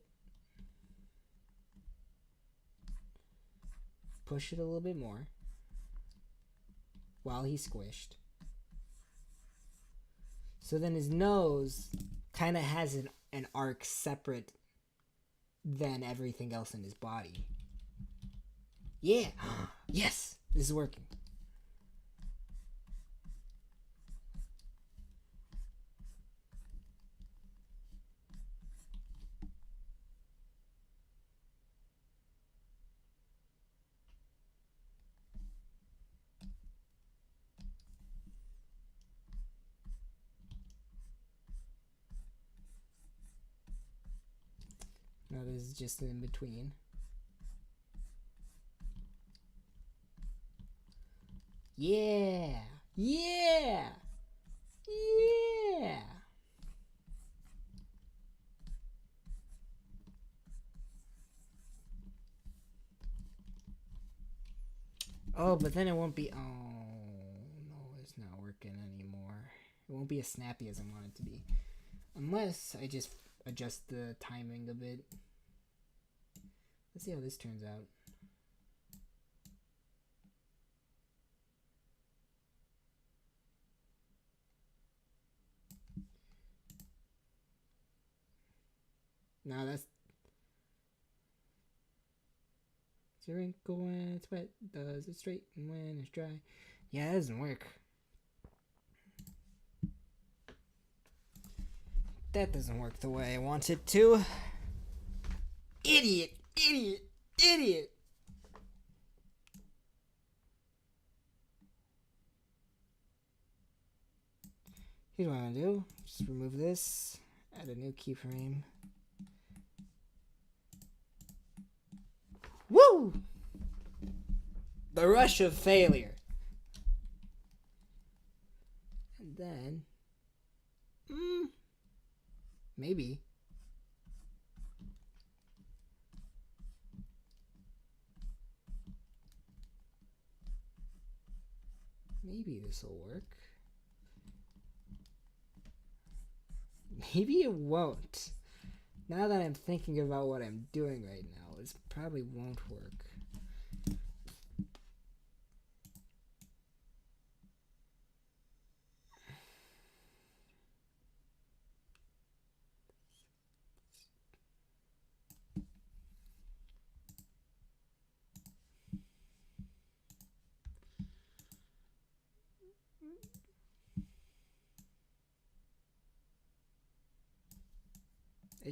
Push it a little bit more while he's squished. So then his nose kind of has an arc separate than everything else in his body. Yeah! Yes! This is working. Now this is just in between. Yeah! Yeah! Yeah! Oh, but then it won't be... Oh, no, it's not working anymore. It won't be as snappy as I want it to be. Unless I just adjust the timing a bit. Let's see how this turns out. No, that's... It's a wrinkle when it's wet, does it straighten when it's dry? Yeah, that doesn't work. That doesn't work the way I want it to. Idiot! Idiot! Idiot! Here's what I'm gonna do. Just remove this. Add a new keyframe. Woo! The rush of failure. And then... maybe. Maybe this will work. Maybe it won't. Now that I'm thinking about what I'm doing right now, this probably won't work.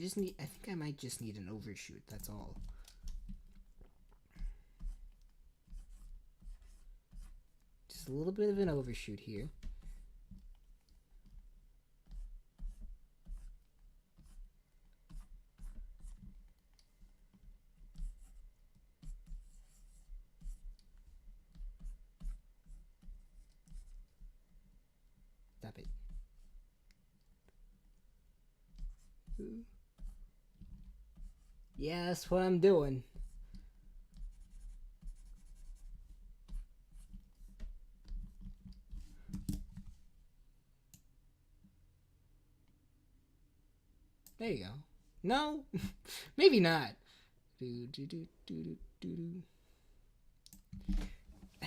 I think I might just need an overshoot, that's all. Just a little bit of an overshoot here. Stop it. Yeah, that's what I'm doing. There you go. No, maybe not. I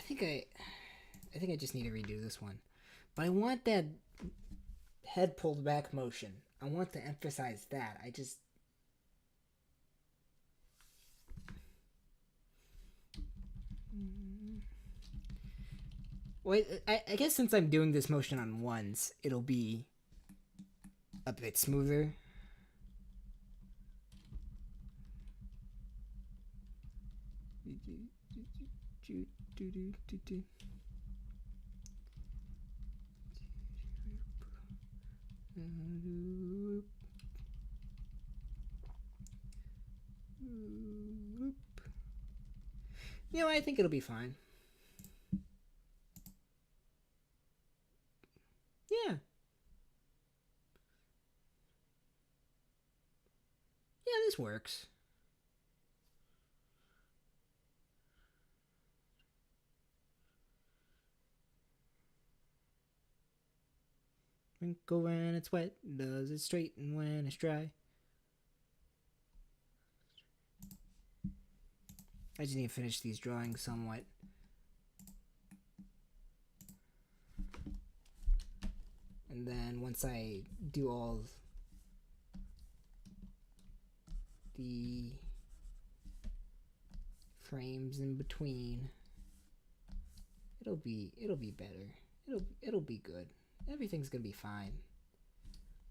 think I just need to redo this one. But I want that head pulled back motion. I want to emphasize that. Wait, I guess since I'm doing this motion on ones, it'll be a bit smoother. You know, I think it'll be fine. Yeah. Yeah, this works. Wrinkle when it's wet, does it straighten when it's dry? I just need to finish these drawings somewhat. And then once I do all the frames in between, it'll be better. It'll be good. Everything's gonna be fine.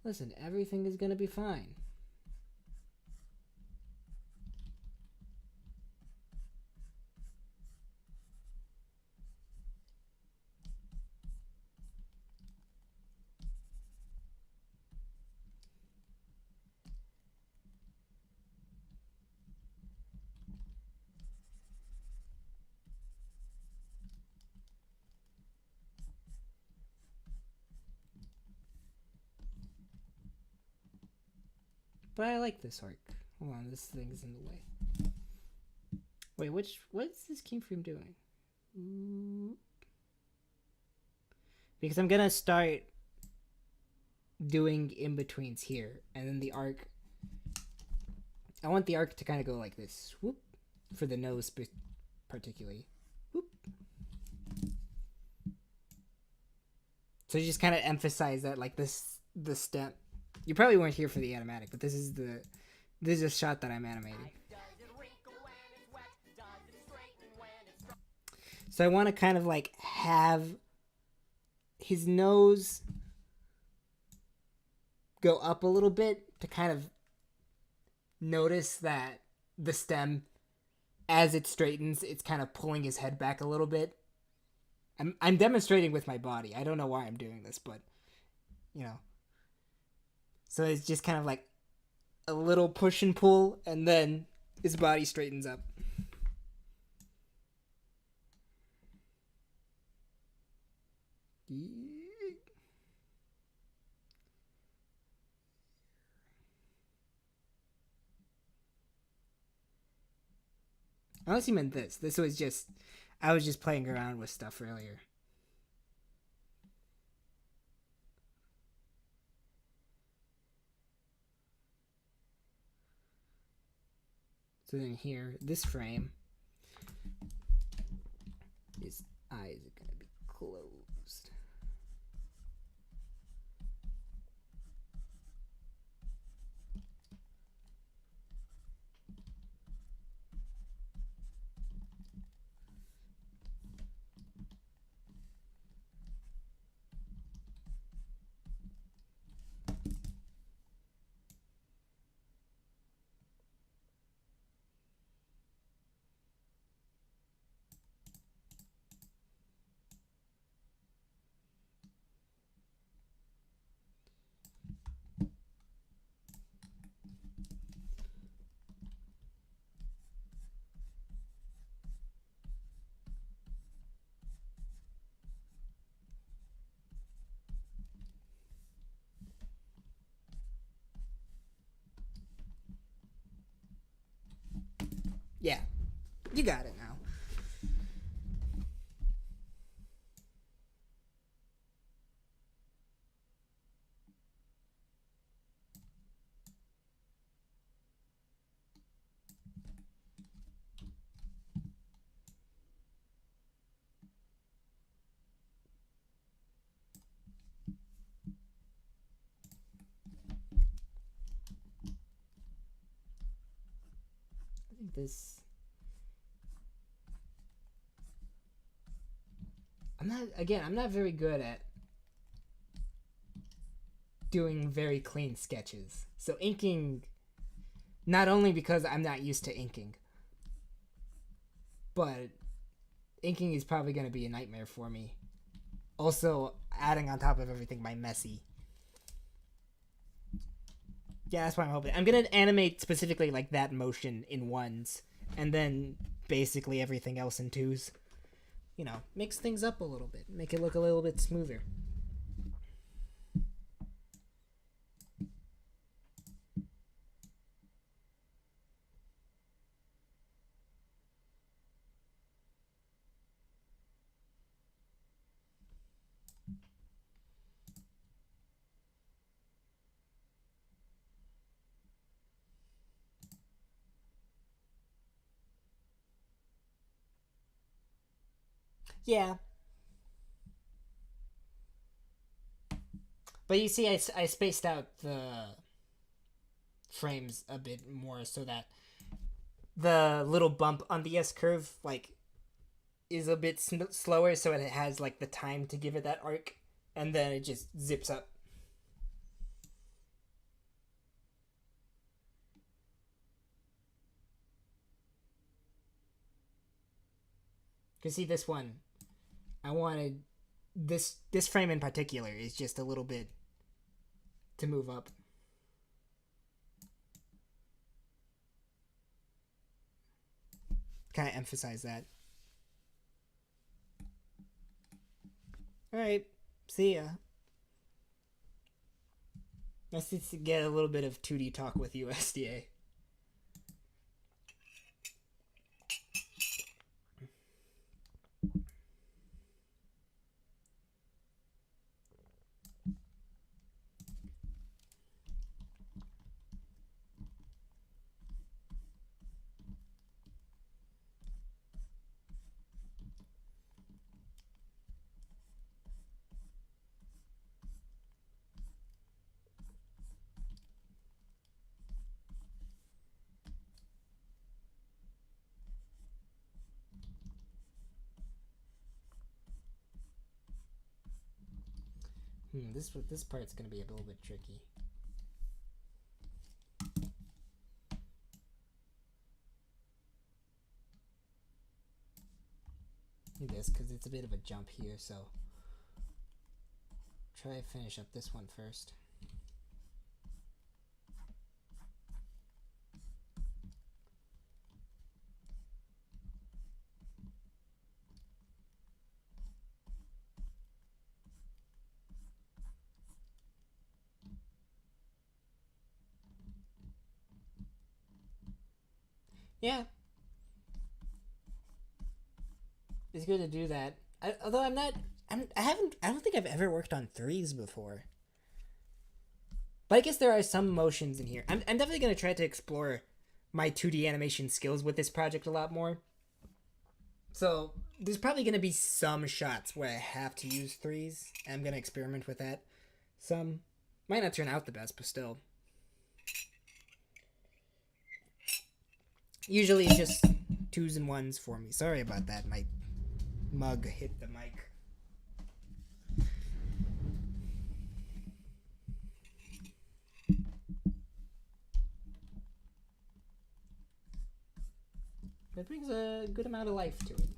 Listen, everything is gonna be fine. But I like this arc. Hold on, this thing's in the way. Wait, what's this keyframe doing? Because I'm gonna start doing in-betweens here, and then the arc. I want the arc to kind of go like this. Whoop. For the nose particularly. Whoop. So just kind of emphasize that, like, the step. You probably weren't here for the animatic, but this is a shot that I'm animating. So I want to kind of like have his nose go up a little bit to kind of notice that the stem, as it straightens, it's kind of pulling his head back a little bit. I'm demonstrating with my body. I don't know why I'm doing this, but you know. So it's just kind of like a little push and pull, and then his body straightens up. Unless you meant this. This was just... I was just playing around with stuff earlier. So then here, this frame, his eyes are going to be closed. Yeah, you got it now. I think this... I'm not very good at doing very clean sketches. So inking, not only because I'm not used to inking, but inking is probably going to be a nightmare for me. Also, adding on top of everything my messy. Yeah, that's what I'm hoping. I'm going to animate specifically like that motion in ones, and then basically everything else in twos. You know, mix things up a little bit. Make it look a little bit smoother. Yeah. But you see, I spaced out the frames a bit more so that the little bump on the S curve, like, is a bit slower, so it has, like, the time to give it that arc, and then it just zips up. Because see, this one, I wanted... This frame in particular is just a little bit to move up. Kind of emphasize that. Alright, see ya. Let's just get a little bit of 2D talk with you, SDA. This part's gonna be a little bit tricky. This, because it's a bit of a jump here, so try to finish up this one first. Yeah. It's good to do that. Although I don't think I've ever worked on threes before. But I guess there are some motions in here. I'm definitely going to try to explore my 2D animation skills with this project a lot more. So there's probably going to be some shots where I have to use threes. And I'm going to experiment with that. Some might not turn out the best, but still. Usually it's just twos and ones for me. Sorry about that. My mug hit the mic. It brings a good amount of life to it.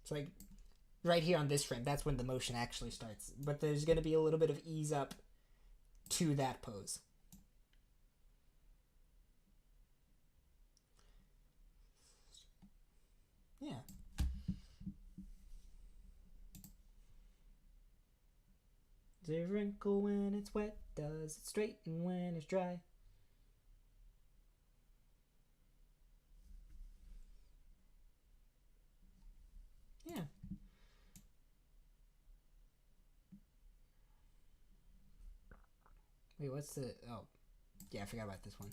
It's like right here on this frame, that's when the motion actually starts. But there's going to be a little bit of ease up to that pose. Yeah. Does it wrinkle when it's wet? Does it straighten when it's dry? Yeah. Wait, what's the... Oh. Yeah, I forgot about this one.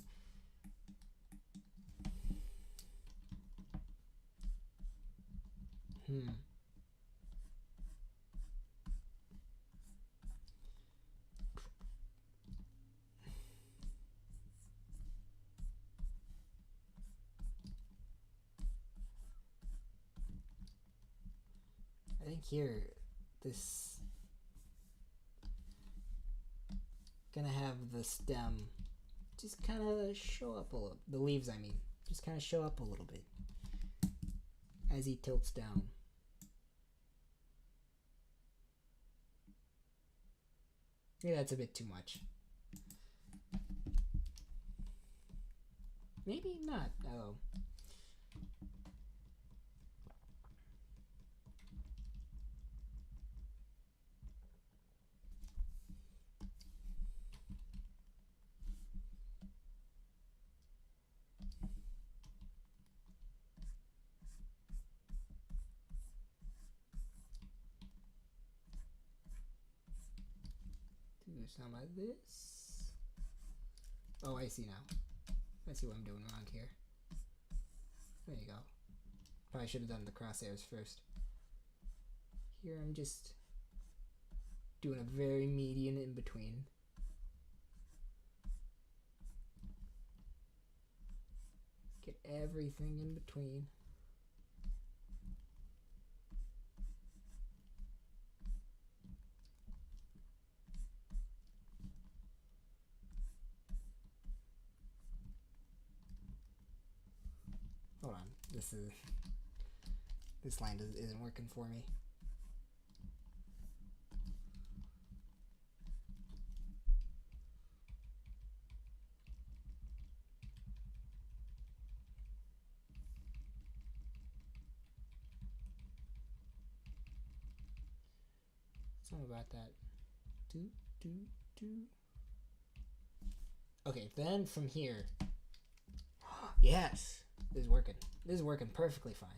I think here, this... gonna have the stem just kind of show up a little. The leaves, I mean. Just kind of show up a little bit as he tilts down. Maybe that's a bit too much. Maybe not. Oh. Do some of this. Oh, I see now. I see what I'm doing wrong here. There you go. Probably should have done the crosshairs first. Here I'm just doing a very median in between. Get everything in between. Hold on, this line isn't working for me. Something about that. Okay, then from here. Yes, this is working. This is working perfectly fine.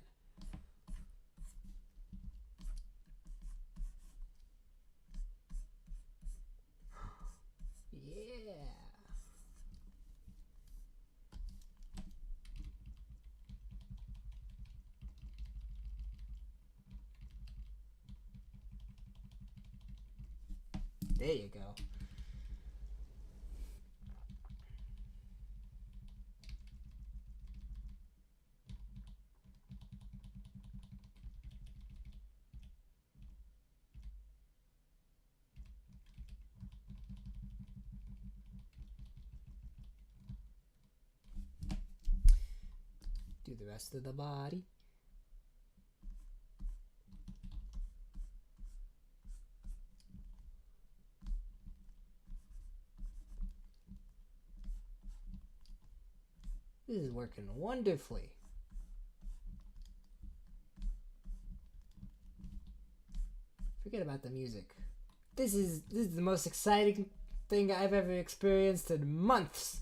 Yeah. There you go. Do the rest of the body. This is working wonderfully. Forget about the music. This is the most exciting thing I've ever experienced in months.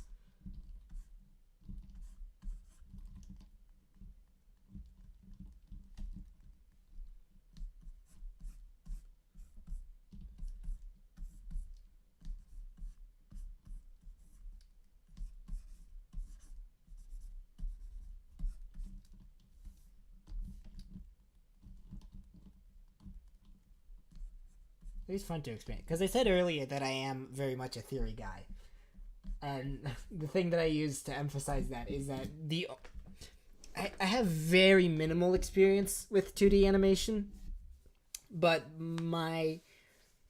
It's fun to explain because I said earlier that I am very much a theory guy, and the thing that I use to emphasize that is that I have very minimal experience with 2D animation, but my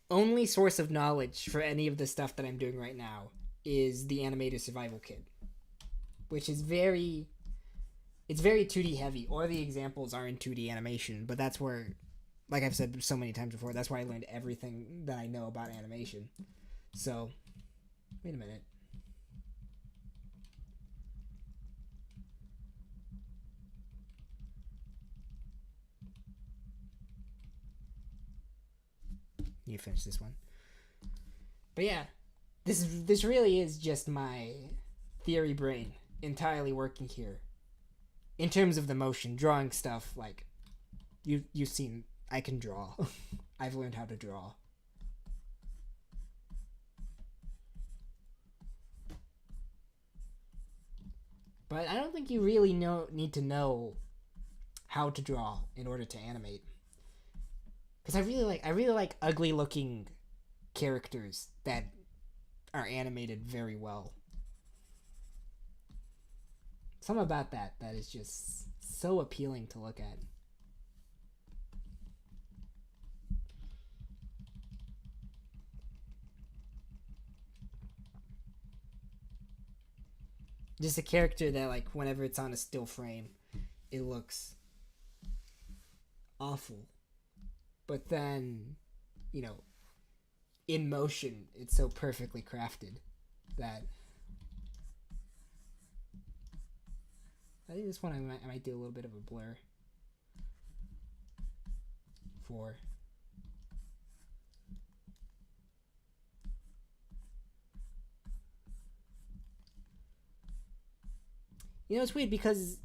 only source of knowledge for any of the stuff that I'm doing right now is the Animator Survival Kit, which is very 2D heavy, or the examples are in 2D animation, but that's where, like I've said so many times before, that's where I learned everything that I know about animation. So, wait a minute. You finish this one. But yeah, this really is just my theory brain entirely working here. In terms of the motion, drawing stuff, like, you've seen, I can draw. I've learned how to draw. But I don't think you really need to know how to draw in order to animate. Because I really like ugly looking characters that are animated very well. Something about that is just so appealing to look at. Just a character that, like, whenever it's on a still frame, it looks awful. But then, you know, in motion, it's so perfectly crafted that I think this one I might do a little bit of a blur for. You know, it's weird because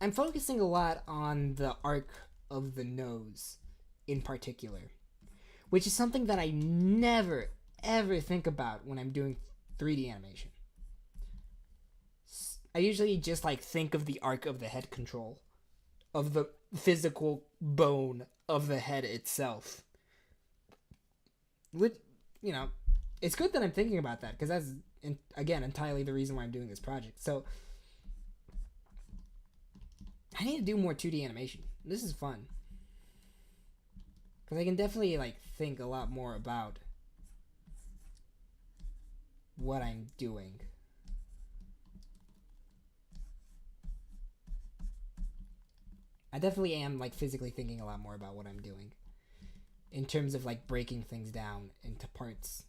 I'm focusing a lot on the arc of the nose in particular, which is something that I never ever think about when I'm doing 3D animation. I usually just like think of the arc of the head control, of the physical bone of the head itself. Which, you know, it's good that I'm thinking about that because that's, again, entirely the reason why I'm doing this project. So I need to do more 2D animation. This is fun. Because I can definitely, like, think a lot more about what I'm doing. I definitely am, like, physically thinking a lot more about what I'm doing. In terms of, like, breaking things down into parts.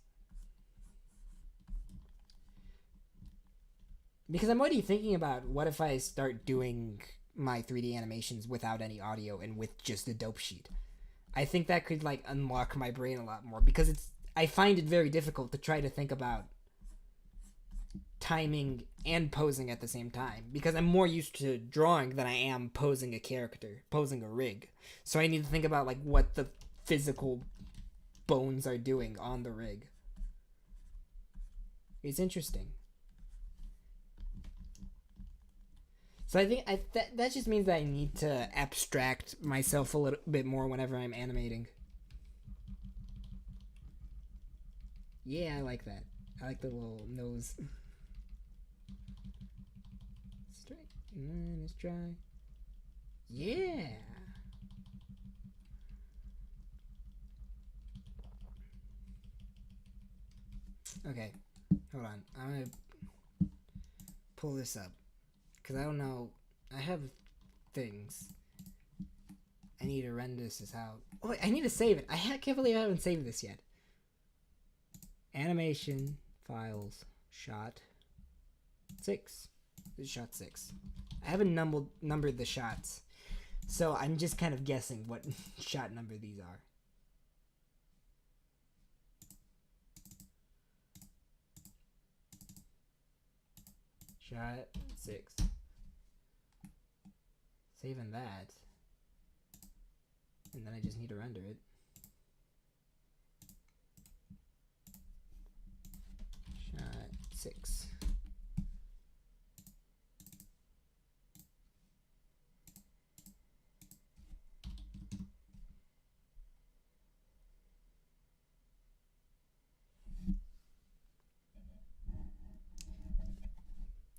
Because I'm already thinking about what if I start doing my 3D animations without any audio and with just a dope sheet. I think that could, like, unlock my brain a lot more because I find it very difficult to try to think about timing and posing at the same time because I'm more used to drawing than I am posing a character, posing a rig. So I need to think about, like, what the physical bones are doing on the rig. It's interesting. So I think that just means that I need to abstract myself a little bit more whenever I'm animating. Yeah, I like that. I like the little nose. Straight. Let's try. Yeah. Okay. Hold on. I'm gonna pull this up. Because I don't know I have things. I need to render this out. Oh, wait, I need to save it. Can't believe I haven't saved this yet. Animation, files, shot 6. This is shot 6. I haven't numbered the shots, so I'm just kind of guessing what shot number these are. Shot 6. Saving that. And then I just need to render it. Shot 6.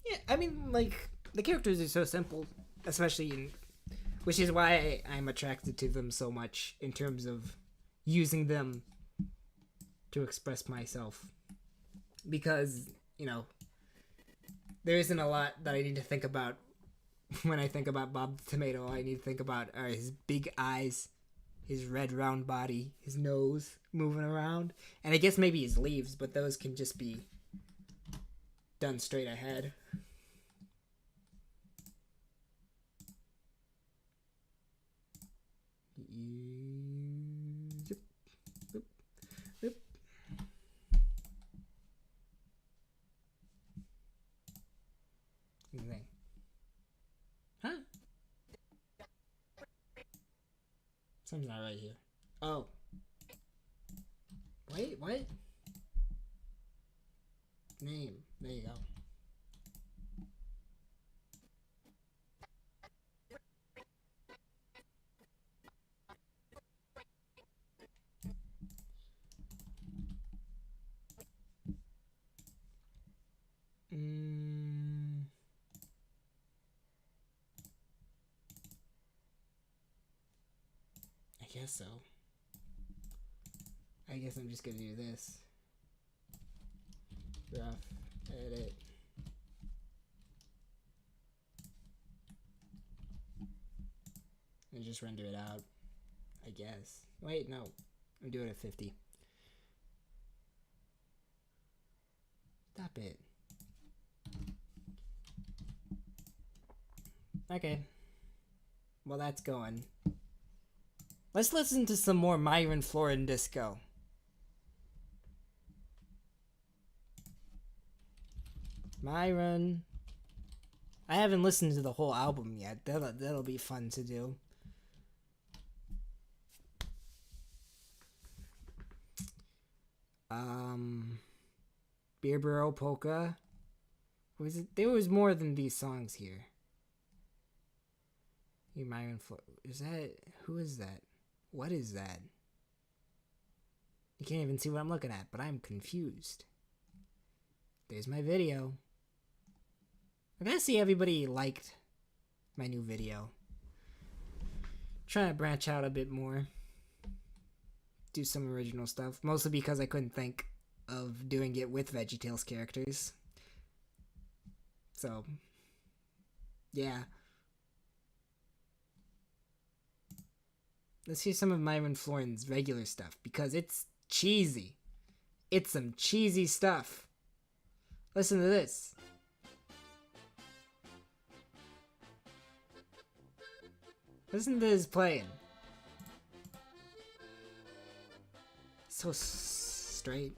Yeah, I mean, like, the characters are so simple, especially in, which is why I'm attracted to them so much in terms of using them to express myself. Because, you know, there isn't a lot that I need to think about when I think about Bob the Tomato. All I need to think about are his big eyes, his red round body, his nose moving around, and I guess maybe his leaves, but those can just be done straight ahead. Zip, zip, zip. Thing. Huh? Something's not right here. Oh. Wait, what? Name. There you go. I guess so. I guess I'm just gonna do this. Rough edit. And just render it out. I guess. Wait, no. I'm doing it at 50. Stop it. Okay. Well, that's going. Let's listen to some more Myron Floren disco. Myron. I haven't listened to the whole album yet. That'll be fun to do. Beer Barrel Polka. Was it? There was more than these songs here. Myron Floren. Is that? Who is that? What is that? You can't even see what I'm looking at, but I'm confused. There's my video. I gotta see everybody liked my new video. Trying to branch out a bit more. Do some original stuff. Mostly because I couldn't think of doing it with VeggieTales characters. So, yeah. Let's hear some of Myron Floren's regular stuff, because it's cheesy. It's some cheesy stuff. Listen to this. Listen to his playing. So straight.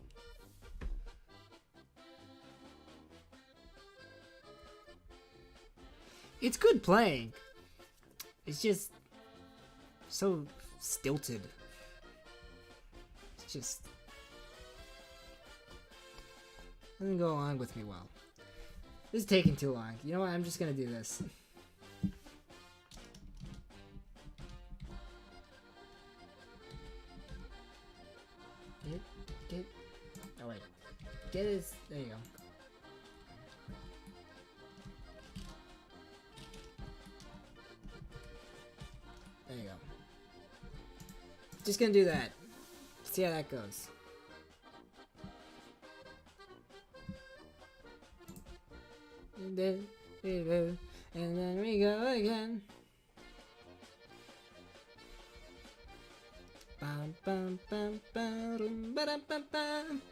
It's good playing. It's just so stilted. It's just doesn't go along with me well. This is taking too long. You know what? I'm just gonna do this. Get. Oh wait. Get his. There you go. There you go. Just gonna do that. See how that goes. And then Here we go again. Bum, bum, bum, bum, ba-dum, bum, bum.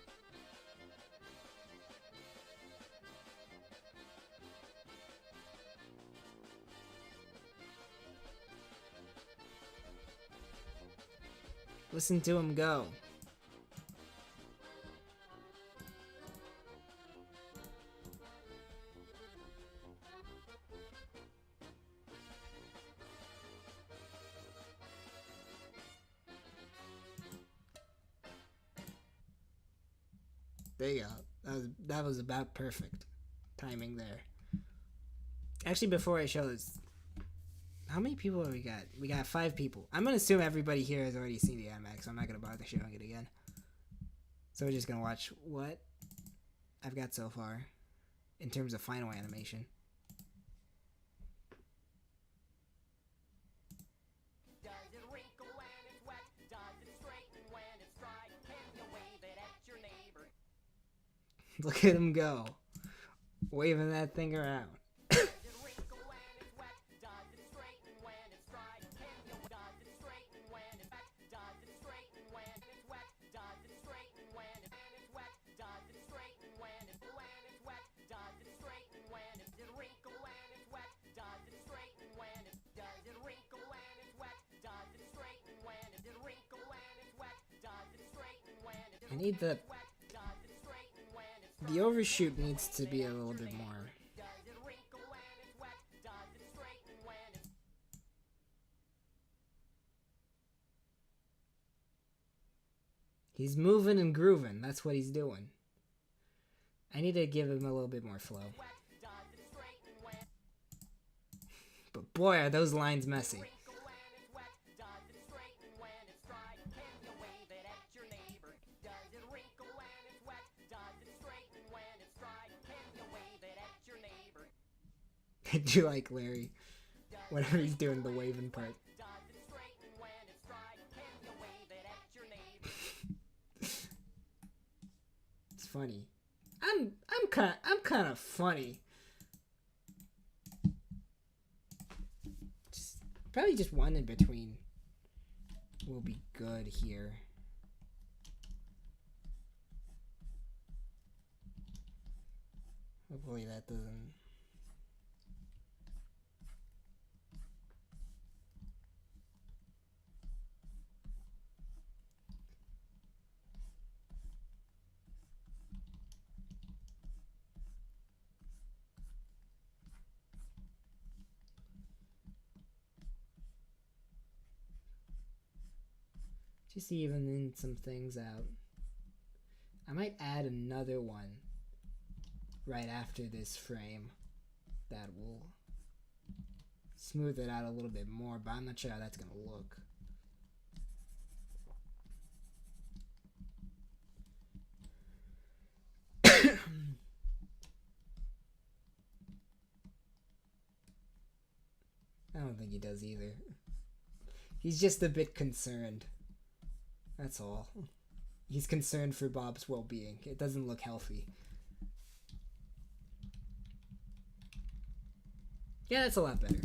Listen to him go. There you go. That was about perfect timing there. Actually, before I show this, how many people have we got? We got 5 people. I'm gonna assume everybody here has already seen the IMAX, so I'm not gonna bother showing it again. So we're just gonna watch what I've got so far in terms of final animation. Does it wrinkle when it's wet? Does it straighten when it's dry? Can you wave it at your neighbor? Look at him go, waving that thing around. Does it wrinkle when it's wet? Does it straighten when it's dry? Can you? Does it straighten when it's wet? Does it straighten when it's wet? Does it straighten when it's wet? Does it straighten when it's wet? Does it straighten when it's wrinkle when it's wet? Does it straighten when it's does it wrinkle when it's wet? Does it straighten when it's wrinkle when it's wet? Does it straighten when it's I need the wet? Does it straighten when it's the overshoot needs to be a little bit more. does it wrinkle when it's wet? Does it straighten when it's He's moving and grooving. That's what he's doing. I need to give him a little bit more flow. wet? Does it straighten when But boy, are those lines messy. wrinkle when it's wet? Does it straighten when it's dry? Can you wave it at your neighbor? Does it wrinkle when it's wet? Does it straighten when it's dry? Can you wave it at your neighbor? I do like Larry whenever he's doing the waving part. Does it straighten when it's dry? Can you wave it at your neighbor? It's funny. I'm kind of funny. Probably just one in between will be good here. Hopefully that doesn't... Just evening some things out. I might add another one right after this frame that will smooth it out a little bit more, but I'm not sure how that's gonna look. I don't think he does either. He's just a bit concerned. That's all. He's concerned for Bob's well-being. It doesn't look healthy. Yeah, that's a lot better.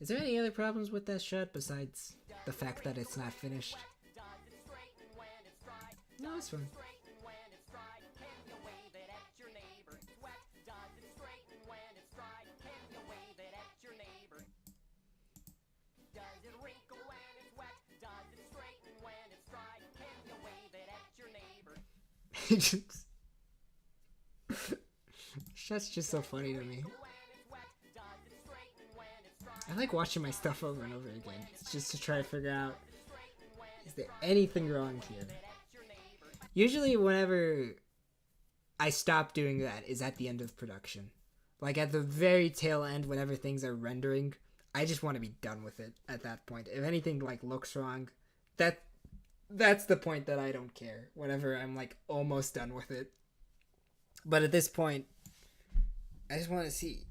Is there any other problems with that shot besides the fact that it's not finished? Does it straighten when it's dry? No, it's fine. Straighten when it's dry? Can you wave it at your neighbor? Wet? Does it straighten when it's dry? Can you wave it at your neighbor? Does it wrinkle when it's wet? Does it straighten when it's dry? Can you wave it at your neighbor? Shot's just so funny to me. When it's wet? Does it straighten when it's dry? I like watching my stuff over and over again. It's just to try to figure out, is there anything wrong here? Usually whenever I stop doing that is at the end of production. Like at the very tail end, whenever things are rendering, I just want to be done with it at that point. If anything like looks wrong, that's the point that I don't care. Whenever I'm like almost done with it. But at this point, I just want to see,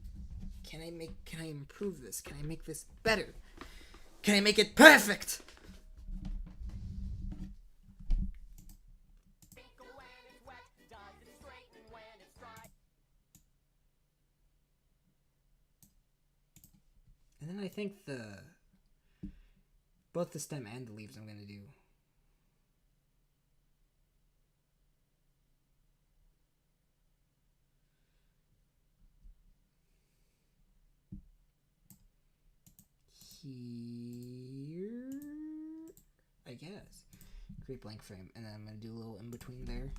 can I improve this? Can I make this better? Can I make it perfect? Wrinkle when it's wet? Does it straighten when it's dry? I think both the stem and the leaves I'm gonna do. Here, I guess. Create blank frame, and then I'm gonna do a little in between there.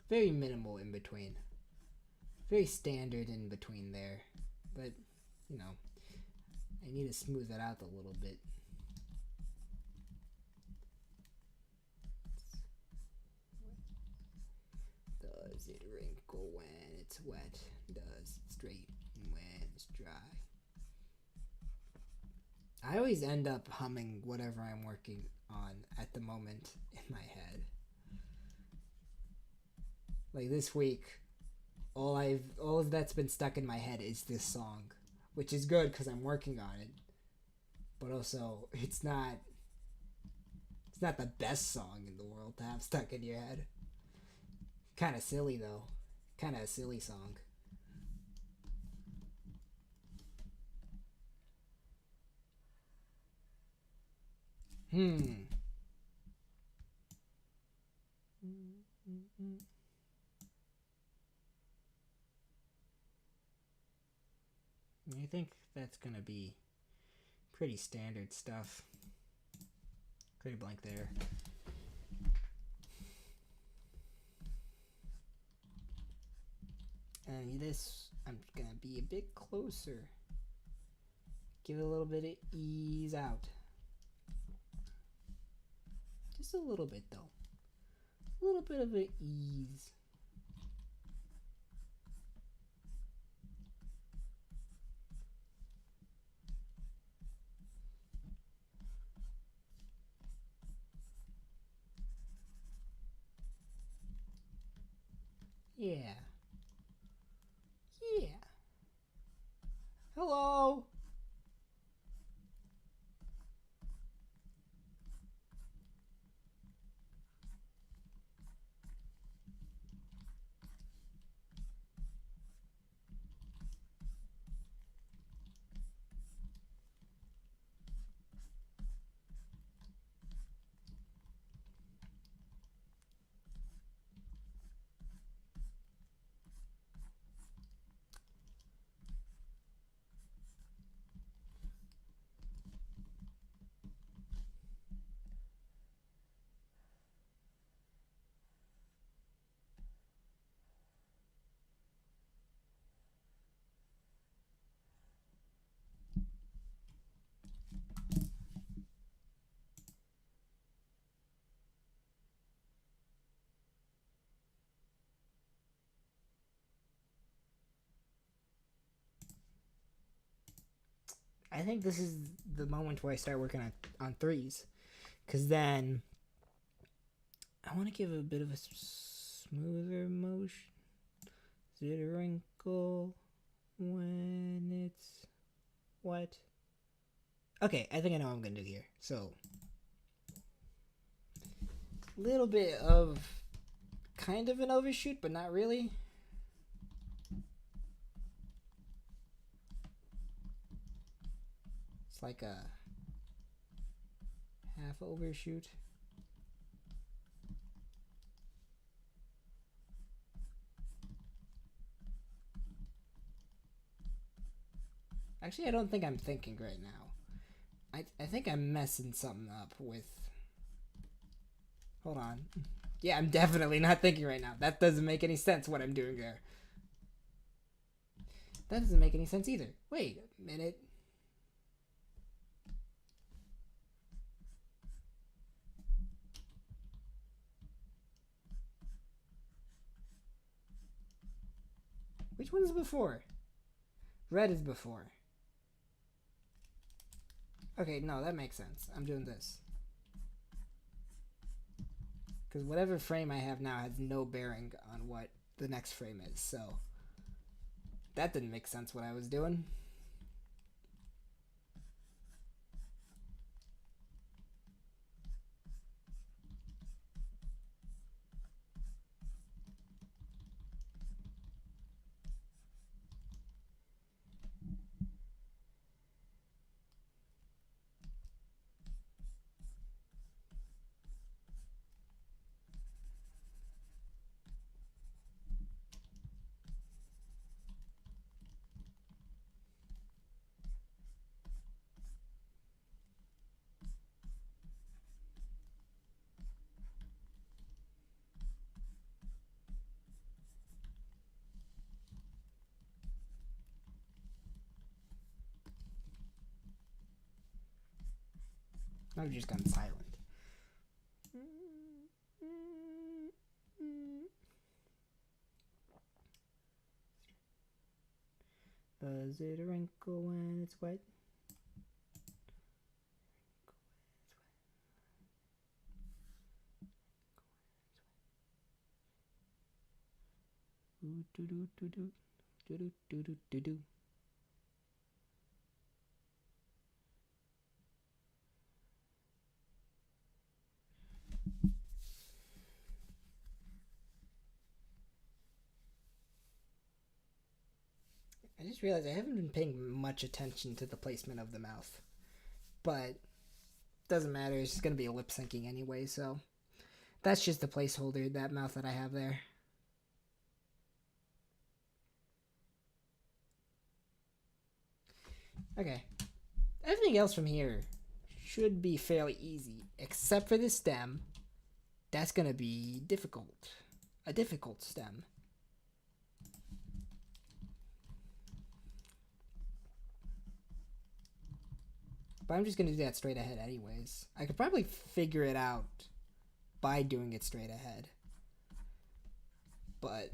Very minimal in between. Very standard in between there. But, you know, I need to smooth that out a little bit. Does it wrinkle when it's wet? Does it straighten when it's dry? I always end up humming whatever I'm working on at the moment in my head. Like this week, all that's been stuck in my head is this song, which is good because I'm working on it. But also, it's not the best song in the world to have stuck in your head. Kind of silly though, kind of a silly song. I think that's gonna be pretty standard stuff. Create a blank there. And this, I'm gonna be a bit closer. Give it a little bit of ease out. Just a little bit though. A little bit of an ease. Yeah. Yeah. Hello. I think this is the moment where I start working on threes, because then I want to give a bit of a smoother motion. Is it a wrinkle when it's wet? Okay, I think I know what I'm gonna do here. So, little bit of kind of an overshoot, but not really. It's like a half overshoot. Actually, I don't think I'm thinking right now. I think I'm messing something up with... Hold on. Yeah, I'm definitely not thinking right now. That doesn't make any sense what I'm doing there. That doesn't make any sense either. Wait a minute. Which one is before? Red is before. Okay, no, that makes sense. I'm doing this. Because whatever frame I have now has no bearing on what the next frame is, so that didn't make sense what I was doing. I've just gone silent. Does it wrinkle when it's wet? Ooh, doo doo doo doo doo doo doo doo doo. I just realized I haven't been paying much attention to the placement of the mouth. But doesn't matter, it's just gonna be a lip syncing anyway, so that's just the placeholder, that mouth that I have there. Okay. Everything else from here should be fairly easy, except for the stem. That's gonna be difficult. A difficult stem. But I'm just gonna do that straight ahead anyways. I could probably figure it out by doing it straight ahead. But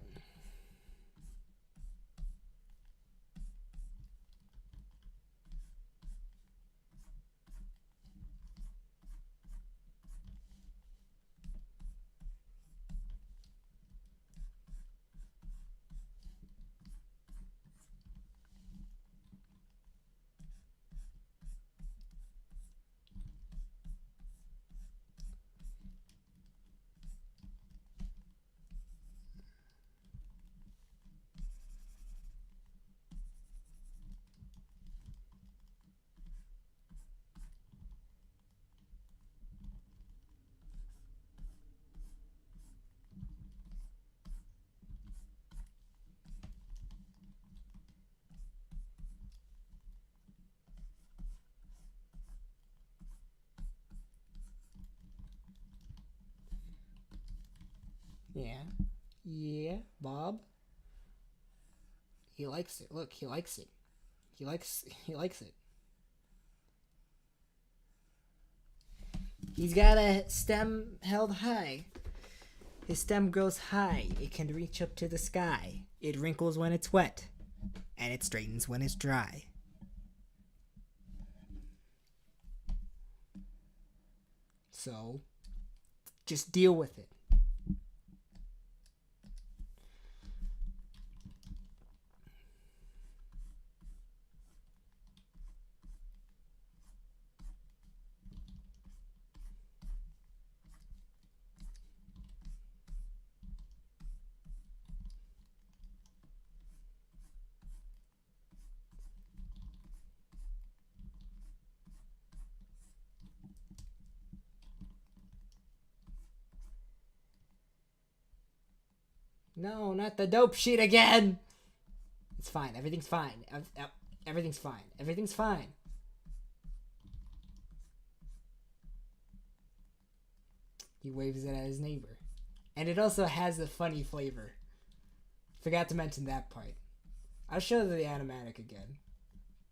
yeah. Yeah, Bob. He likes it. Look, he likes it. He likes it. He's got a stem held high. His stem grows high. It can reach up to the sky. It wrinkles when it's wet. And it straightens when it's dry. So, just deal with it. No, not the dope sheet again! It's fine. Everything's fine. Everything's fine. Everything's fine. He waves it at his neighbor. And it also has a funny flavor. Forgot to mention that part. I'll show the animatic again.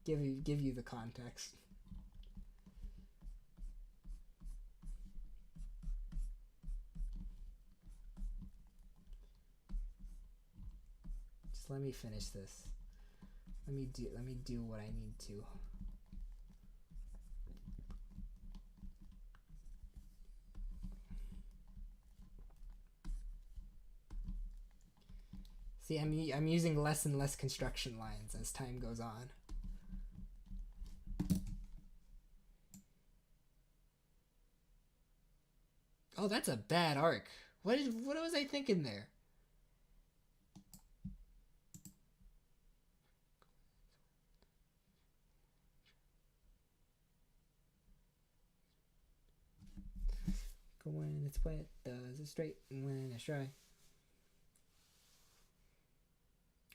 Give you the context. Just let me finish this. Let me do what I need to. See, I'm using less and less construction lines as time goes on. Oh, that's a bad arc. What was I thinking there? Go when it's wet, does it straight, and when it's dry.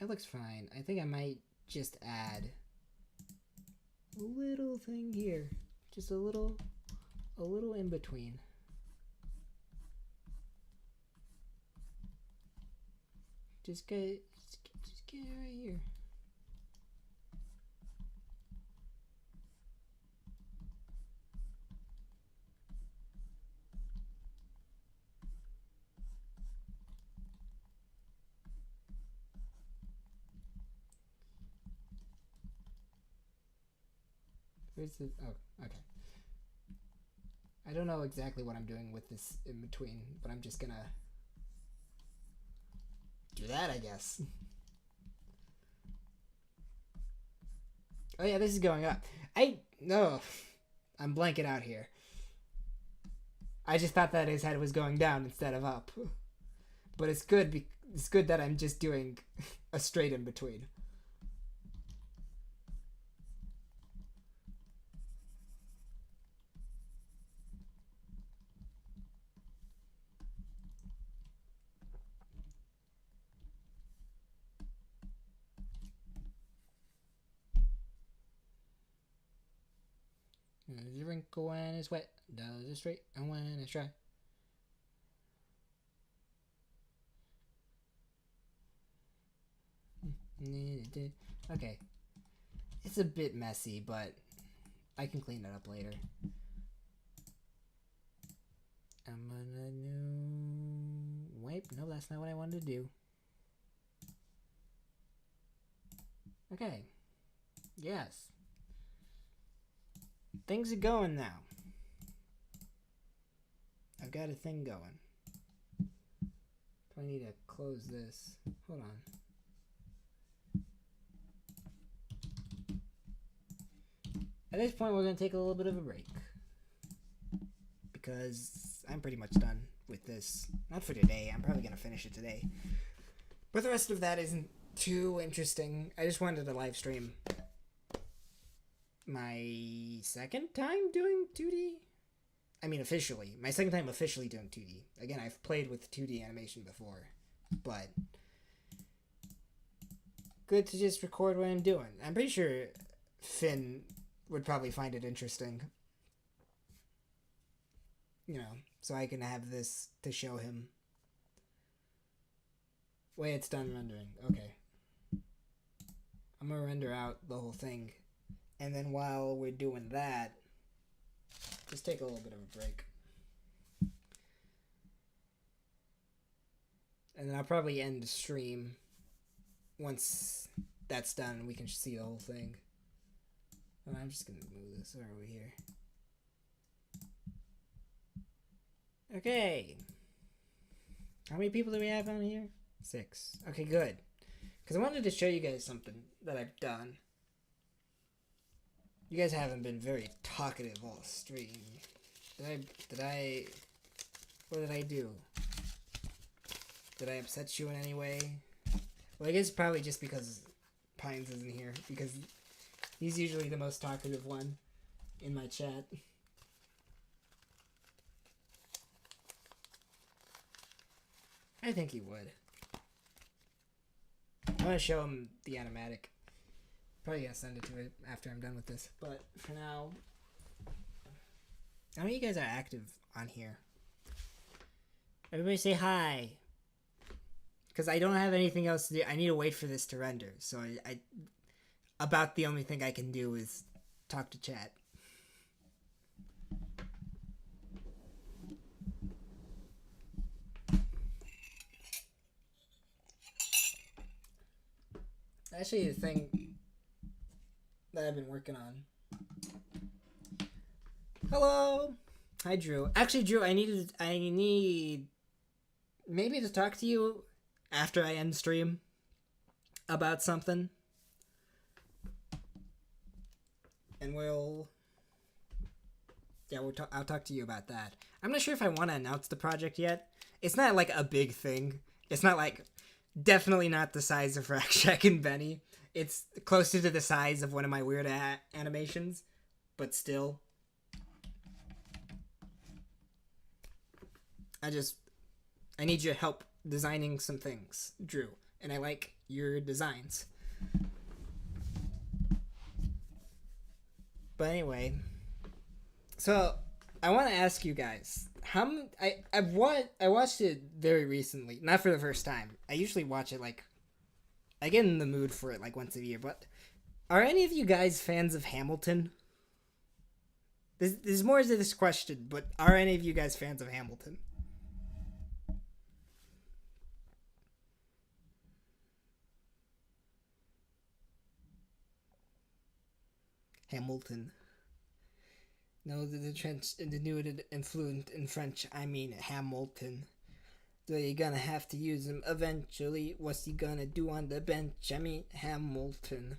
That looks fine. I think I might just add a little thing here. Just a little in between. Just get it right here. Where's the... Oh, okay. I don't know exactly what I'm doing with this in between, but I'm just gonna do that, I guess. Oh yeah, this is going up. No, I'm blanking out here. I just thought that his head was going down instead of up. But it's good. It's good that I'm just doing a straight in between. Does it wrinkle when it's wet? Does it straight and when it's dry? Okay. It's a bit messy, but I can clean it up later. I'm gonna do... Wait, no, that's not what I wanted to do. Okay. Yes. Things are going now. I've got a thing going. Do I need to close this? Hold on. At this point, we're going to take a little bit of a break. Because I'm pretty much done with this. Not for today. I'm probably going to finish it today. But the rest of that isn't too interesting. I just wanted to live stream my second time doing 2D. I mean, officially. My second time officially doing 2D. Again, I've played with 2D animation before. But good to just record what I'm doing. I'm pretty sure Finn would probably find it interesting. You know, so I can have this to show him. Way it's done rendering. Okay. I'm gonna render out the whole thing. And then while we're doing that, just take a little bit of a break. And then I'll probably end the stream once that's done and we can see the whole thing. And I'm just gonna move this over here. Okay. How many people do we have on here? 6. Okay, good. Because I wanted to show you guys something that I've done. You guys haven't been very talkative all stream. What did I do? Did I upset you in any way? Well, I guess probably just because Pines isn't here, because he's usually the most talkative one in my chat. I think he would. I'm gonna show him the animatic. Probably gonna send it to it after I'm done with this. But for now, how many of you guys are active on here? Everybody say hi. Because I don't have anything else to do. I need to wait for this to render. So I about the only thing I can do is talk to chat. Actually, the thing that I've been working on. Hello. Hi, Drew. Actually, Drew, I need maybe to talk to you after I end stream, about something, and I'll talk to you about that. I'm not sure if I want to announce the project yet. It's not like a big thing. It's not like, definitely not the size of Rack Shack and Benny. It's closer to the size of one of my weird animations, but still. I need your help designing some things, Drew, and I like your designs. But anyway, so I want to ask you guys, I watched it very recently, not for the first time. I usually watch it like, I get in the mood for it like once a year. But are any of you guys fans of Hamilton? There's more to this question, but are any of you guys fans of Hamilton? Hamilton. No, the new and fluent in French. I mean Hamilton. So you're gonna have to use him eventually. What's he gonna do on the bench? I mean Hamilton.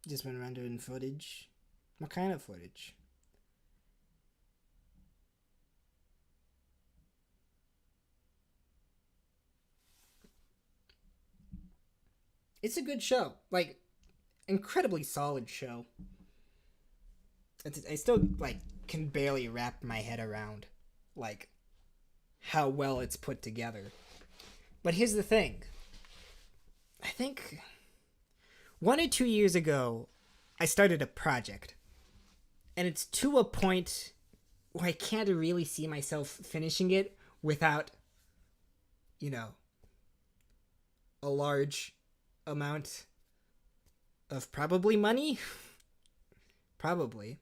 Just been rendering footage. What kind of footage? It's a good show. Like, incredibly solid show. I still, like, can barely wrap my head around, like, how well it's put together. But here's the thing. I think 1 or 2 years ago, I started a project. And it's to a point where I can't really see myself finishing it without, a large amount of probably money. Probably.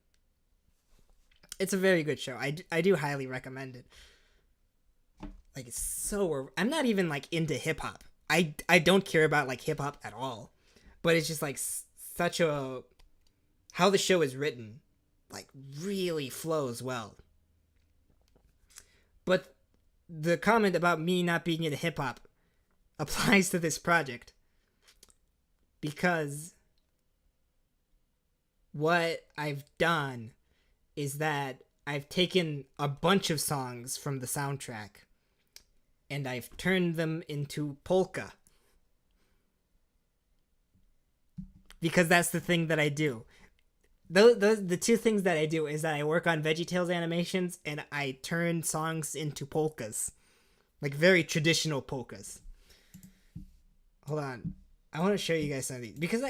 It's a very good show. I do highly recommend it. Like, it's so... I'm not even, like, into hip-hop. I don't care about, like, hip-hop at all. But it's just, like, such a... How the show is written, like, really flows well. But the comment about me not being into hip-hop applies to this project. Because what I've done is that I've taken a bunch of songs from the soundtrack and I've turned them into polka. Because that's the thing that I do. The two things that I do is that I work on VeggieTales animations and I turn songs into polkas. Like very traditional polkas. Hold on. I want to show you guys some of these. Because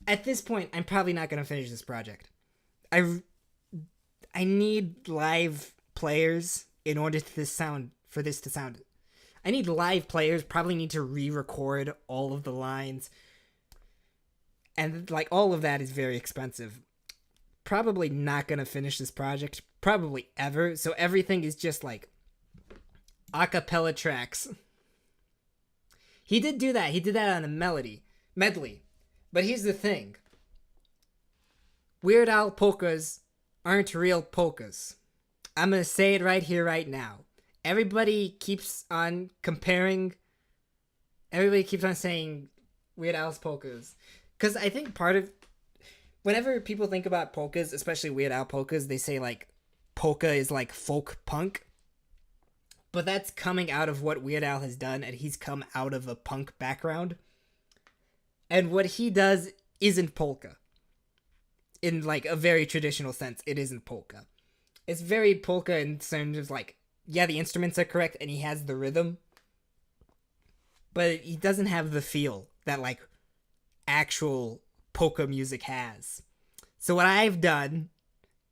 at this point, I'm probably not going to finish this project. I need live players in order for this to sound. I need live players, probably need to re-record all of the lines. And, like, all of that is very expensive. Probably not going to finish this project. Probably ever. So everything is just, like, a tracks. He did do that. He did that on a medley. But here's the thing. Weird Al polkas aren't real polkas. I'm going to say it right here, right now. Everybody keeps on saying Weird Al's polkas. Because I think whenever people think about polkas, especially Weird Al polkas, they say, like, polka is like folk punk. But that's coming out of what Weird Al has done, and he's come out of a punk background. And what he does isn't polka. In, like, a very traditional sense, it isn't polka. It's very polka in terms of, like, yeah, the instruments are correct, and he has the rhythm. But he doesn't have the feel that, like, actual polka music has. So what I've done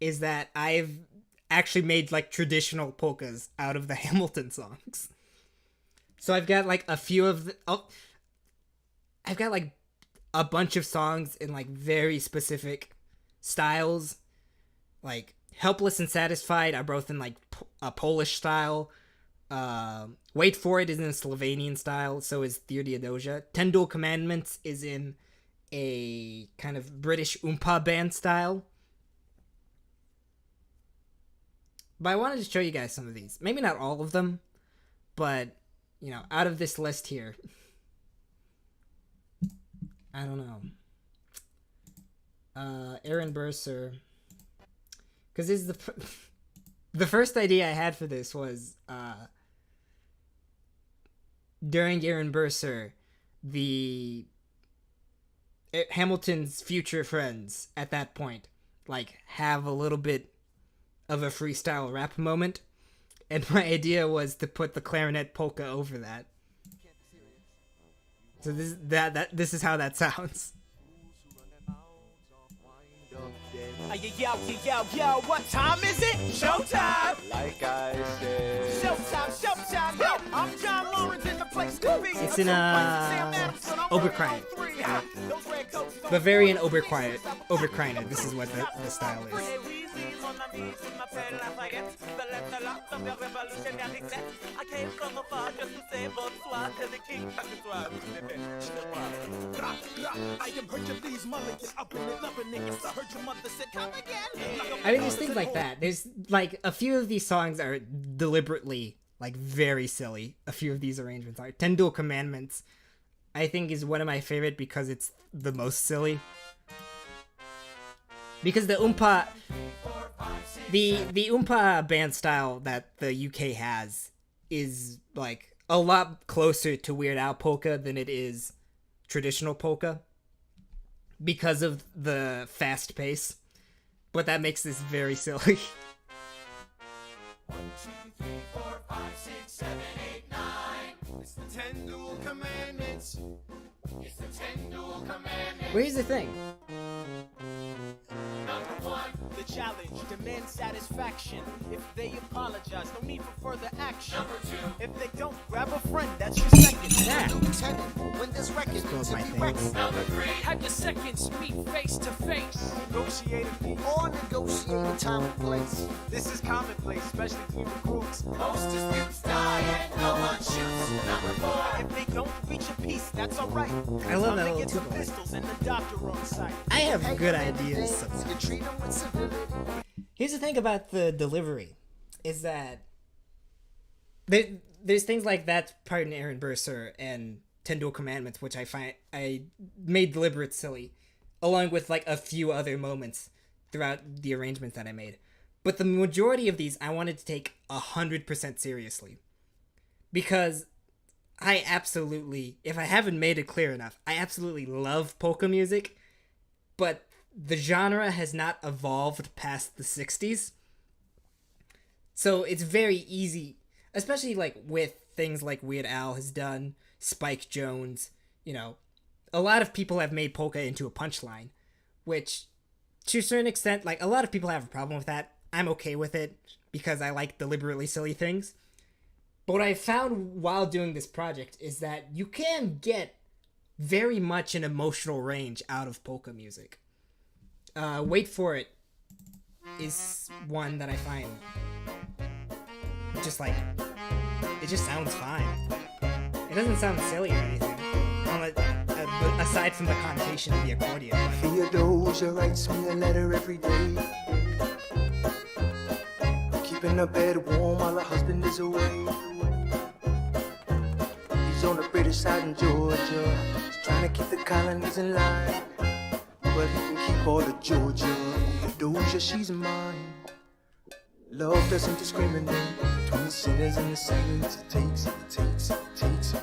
is that I've actually made, like, traditional polkas out of the Hamilton songs. So I've got, like, a few of I've got, like, a bunch of songs in, like, very specific styles. Like, Helpless and Satisfied are both in, like, a Polish style. Wait For It is in a Slovenian style, so is Dear Theodosia. 10 Dual Commandments is in a kind of British oompa band style. But I wanted to show you guys some of these. Maybe not all of them, But, you know, out of this list here, I don't know. Aaron Burser, because this is the first idea I had for this was during Aaron Burser, Hamilton's future friends at that point like have a little bit of a freestyle rap moment, and my idea was to put the clarinet polka over that. So this is how that sounds. Yo, what time is it? Showtime! Like I said. Showtime, yo! I'm John Lawrence in the place to be. It's in Oberkreine. Bavarian Oberkreine. This is what the style is. I came from afar just to say bonsoir to the king. I am Hercules Mulligan, up in it, loving niggas. I heard your mother said, come again. I mean, there's things like that. There's like a few of these songs are deliberately like very silly. A few of these arrangements are. 10 Dual Commandments, I think, is one of my favorite because it's the most silly. Because the oompa, the oompa band style that the UK has is like a lot closer to Weird Al polka than it is traditional polka because of the fast pace. But that makes this very silly. 1, 2, 3, 4, 5, 6, 7, 8, 9. It's the 10 dual commandments. It's the 10 dual commandments. Well, here's the thing. Number 1, the challenge, demand satisfaction. If they apologize, no need for further action. Number 2, if they don't, grab a friend, that's your second. Yeah. Lieutenant, when this record Those to my be things. wrecked. Number 3, Have your seconds meet face to face. negotiating or negotiating time and place. This is commonplace, especially between recruits. Most disputes die and no one shoots. Number 4, if they don't reach a peace, that's alright. I love that Time to little get the tuba. pistols and the doctor on site. I have good ideas sometimes. You treat them with civility. Here's the thing about the delivery, is that there's things like that part in Aaron Burser and 10 Dual Commandments, which I find I made deliberate silly, along with like a few other moments throughout the arrangements that I made. But the majority of these I wanted to take 100% seriously. Because I absolutely, if I haven't made it clear enough, I absolutely love polka music, but the genre has not evolved past the 60s. So it's very easy, especially like with things like Weird Al has done, Spike Jones, you know, a lot of people have made polka into a punchline, which to a certain extent, like a lot of people have a problem with that. I'm okay with it because I like deliberately silly things. But what I found while doing this project is that you can get very much an emotional range out of polka music. Wait For It is one that I find just like, it just sounds fine. It doesn't sound silly or anything, aside from the connotation of the accordion. Theodosia writes me a letter every day, keeping her bed warm while her husband is away. He's on the British side in Georgia, he's trying to keep the colonies in line. Well, he can keep all of Georgia. Theodosia, she's mine. Love doesn't discriminate between the sinners and the saints. It takes.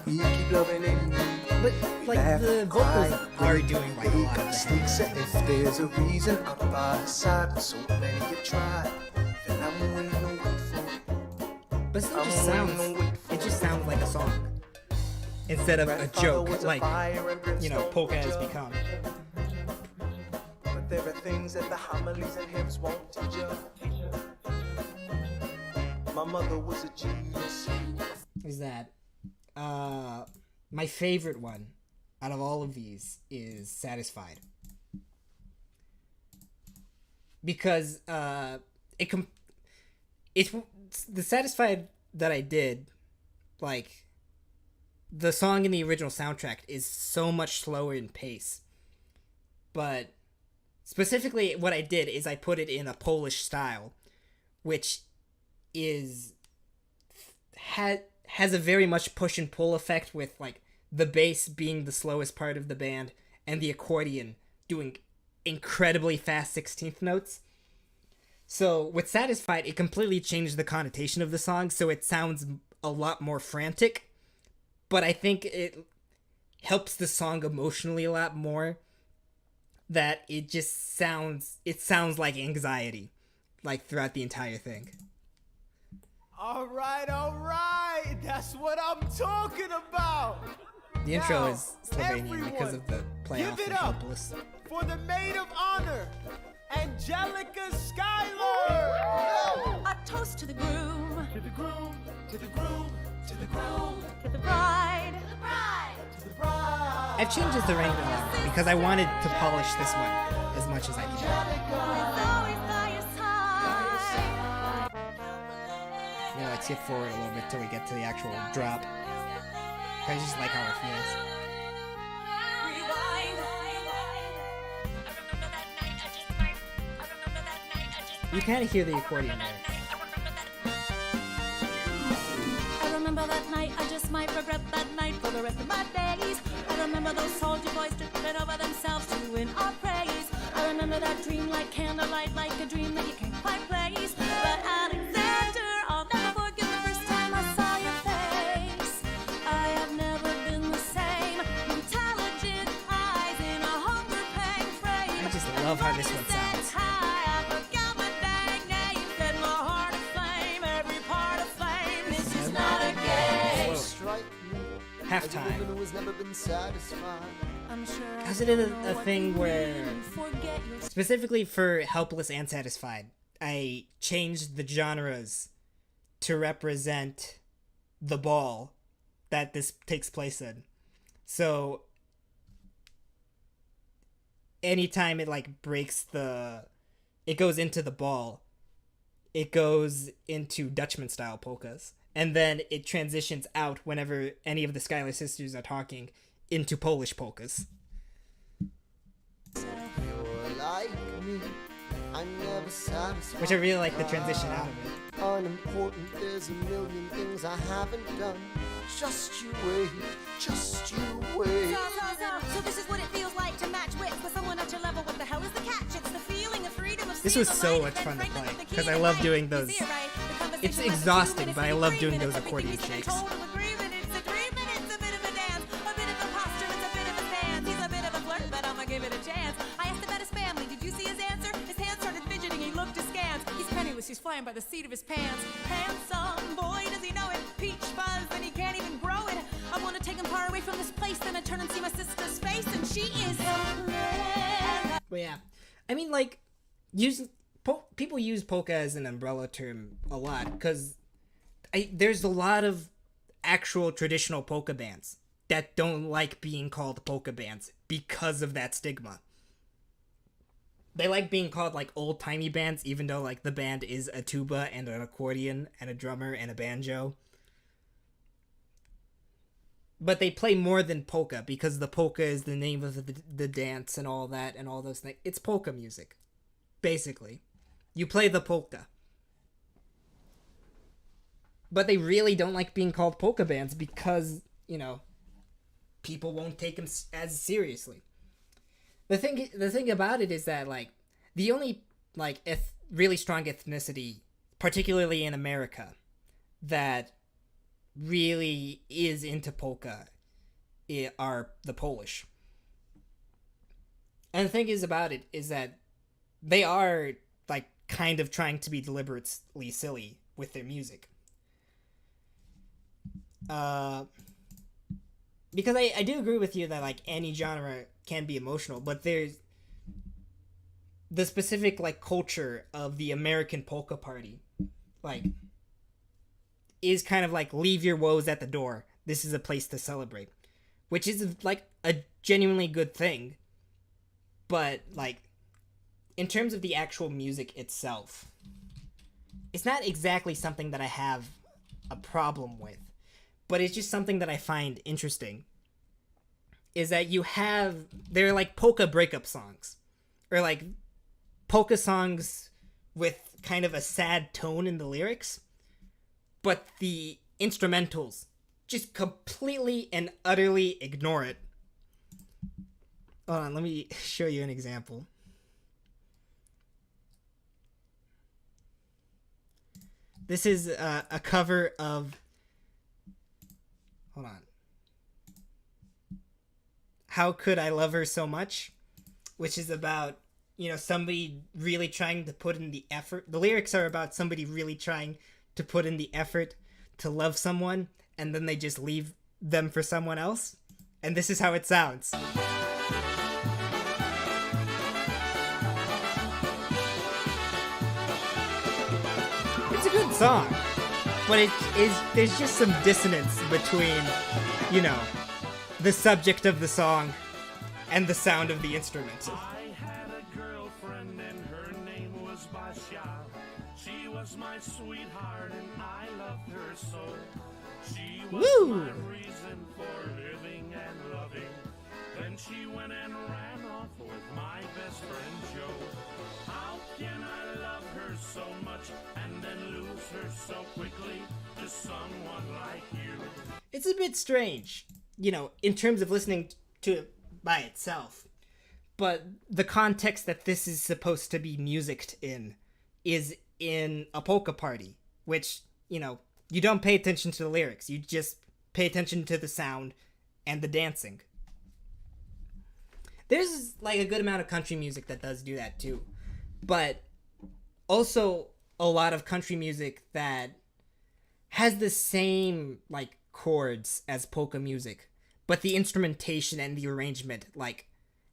We keep loving anyway. But like the vocals are doing like a lot of the mistakes. heavy If there's a reason I'm by his side, so many have tried, then I'm willing to wait for it. But still it just sounds like a song instead of a joke, like, you know, polka has become. But there are things that the homilies and hymns won't teach you. My mother was a genius. Is that my favorite one out of all of these is Satisfied, because it's the Satisfied that I did, like the song in the original soundtrack is so much slower in pace, but specifically what I did is I put it in a Polish style, which has a very much push and pull effect with like the bass being the slowest part of the band and the accordion doing incredibly fast 16th notes. So with Satisfied, it completely changed the connotation of the song, so it sounds a lot more frantic, but I think it helps the song emotionally a lot more, that it sounds like anxiety, like throughout the entire thing. All right, that's what I'm talking about. The intro Now, is Slovenian because of the playoff give it and up Hopeless. for the maid of honor, Angelica Schuyler. A toast to the groom, To the groom, to the groom, to the groom, to the bride, to the bride. I've changed the arrangement a lot because I wanted to polish this one as much as I can. who is always by your side. You know, like skip forward a little bit till we get to the actual drop. I just like how it feels. You kind of hear the accordion there. I remember that night, I just might regret that night for the rest of my days. I remember those soldier boys tripping over themselves to win our praise. I remember that dream like candlelight, like a dream that you can't quite place. But Alexander, I'll never forget the first time I saw your face. I have never been the same. Intelligent eyes in a hunger pang frame. I just love how this one sounds. I forgot my dang name, set my heart aflame, every part aflame. This is not a game. Strike me as a Halftime. woman who has never been satisfied. I'm sure I Because it is know a what thing you where, mean. Forget your specifically for Helpless and Satisfied, I changed the genres to represent the ball that this takes place in. So anytime it like breaks it goes into the ball, it goes into Dutchman style polkas, and then it transitions out whenever any of the Schuyler sisters are talking into Polish polkas. You're like me, I'm never satisfied. Which I really like the transition out of it. Unimportant, there's a million things I haven't done. Just you wait, just you wait. So this is what it feels like to match wits with someone at your level. What the hell is the catch? It's the feeling of freedom of This was so much fun to play, because I love doing those. It's exhausting, but I love doing those accordion shakes. Give it a chance. I asked about his family. Did you see his answer? His hands started fidgeting. He looked askance. He's penniless. He's flying by the seat of his pants. Handsome boy, does he know it? Peach fuzz, and he can't even grow it. I want to take him far away from this place. Then I turn and see my sister's face, and she is helpless. But yeah, I mean, like, people use polka as an umbrella term a lot, because there's a lot of actual traditional polka bands that don't like being called polka bands because of that stigma. They like being called like old-timey bands, even though like the band is a tuba and an accordion and a drummer and a banjo. But they play more than polka because the polka is the name of the dance and all that and all those things. It's polka music, basically. You play the polka. But they really don't like being called polka bands because, you know, people won't take them as seriously. The thing about it is that, like, the only, like, really strong ethnicity, particularly in America, that really is into polka are the Polish. And the thing is about it is that they are, like, kind of trying to be deliberately silly with their music. Because I do agree with you that, like, any genre can be emotional, but there's the specific, like, culture of the American polka party, like, is kind of like, leave your woes at the door. This is a place to celebrate. Which is, like, a genuinely good thing. But, like, in terms of the actual music itself, it's not exactly something that I have a problem with. But it's just something that I find interesting. Is that they're like polka breakup songs. Or like polka songs with kind of a sad tone in the lyrics. But the instrumentals just completely and utterly ignore it. Hold on, let me show you an example. This is a cover of... Hold on. How Could I Love Her So Much? Which is about, somebody really trying to put in the effort. The lyrics are about somebody really trying to put in the effort to love someone, and then they just leave them for someone else. And this is how it sounds. It's a good song, but there's just some dissonance between, the subject of the song and the sound of the instrument. I had a girlfriend and her name was Basha. She was my sweetheart and I loved her so. She was Woo! my reason for living and loving. Then she went and ran off with my best friend Joe. How can I love her so much and then lose her so quickly to someone like you? It's a bit strange, in terms of listening to it by itself. But the context that this is supposed to be musicked in is in a polka party, which, you don't pay attention to the lyrics. You just pay attention to the sound and the dancing. There's, a good amount of country music that does do that, too. But also a lot of country music that has the same, chords as polka music, but the instrumentation and the arrangement,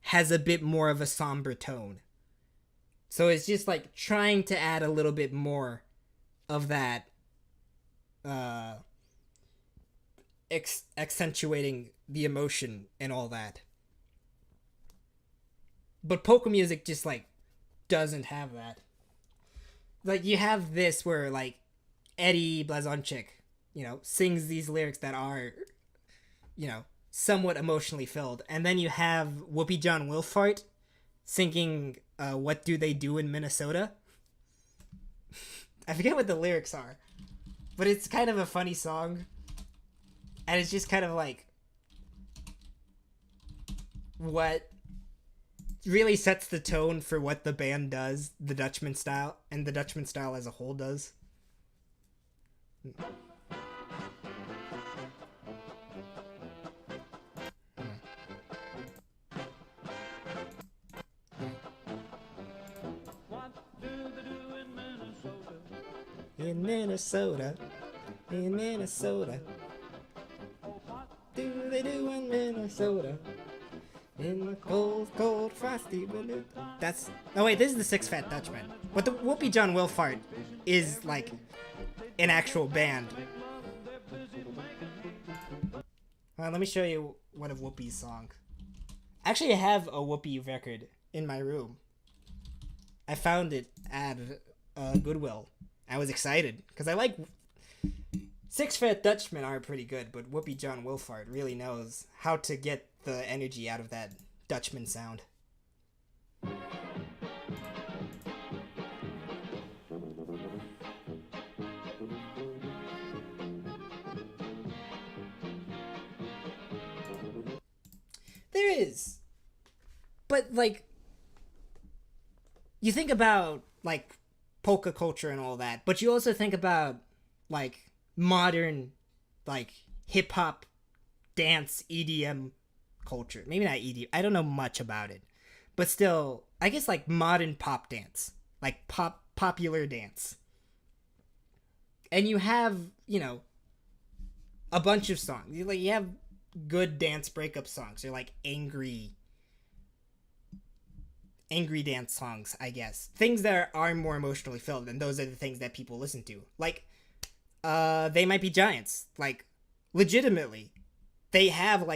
has a bit more of a somber tone. So it's just, trying to add a little bit more of that, accentuating the emotion and all that. But polka music just, doesn't have that. You have this where, Eddie Blazonczyk, sings these lyrics that are, somewhat emotionally filled. And then you have Whoopi John Wilfart singing What Do They Do in Minnesota? I forget what the lyrics are, but it's kind of a funny song. And it's just kind of what really sets the tone for what the band does, the Dutchman style, and the Dutchman style as a whole does. In Minnesota, in Minnesota. What do they do in Minnesota? In the cold, cold, frosty winter. That's... Oh wait, this is the Six Fat Dutchman. But the Whoopi John Wilfart is, an actual band. Let me show you one of Whoopi's songs. Actually, I have a Whoopi record in my room. I found it at Goodwill. I was excited, because I like... Six Fat Dutchmen are pretty good, but Whoopi John Wilfart really knows how to get the energy out of that Dutchman sound. There is. But, you think about, polka culture and all that, but you also think about, modern, hip-hop, dance, EDM culture. Maybe not EDM. I don't know much about it. But still, I guess, modern pop dance. Popular dance. And you have, a bunch of songs. You have good dance breakup songs. They're, angry dance songs, I guess. Things that are more emotionally filled, and those are the things that people listen to. They Might Be Giants. Legitimately. They have,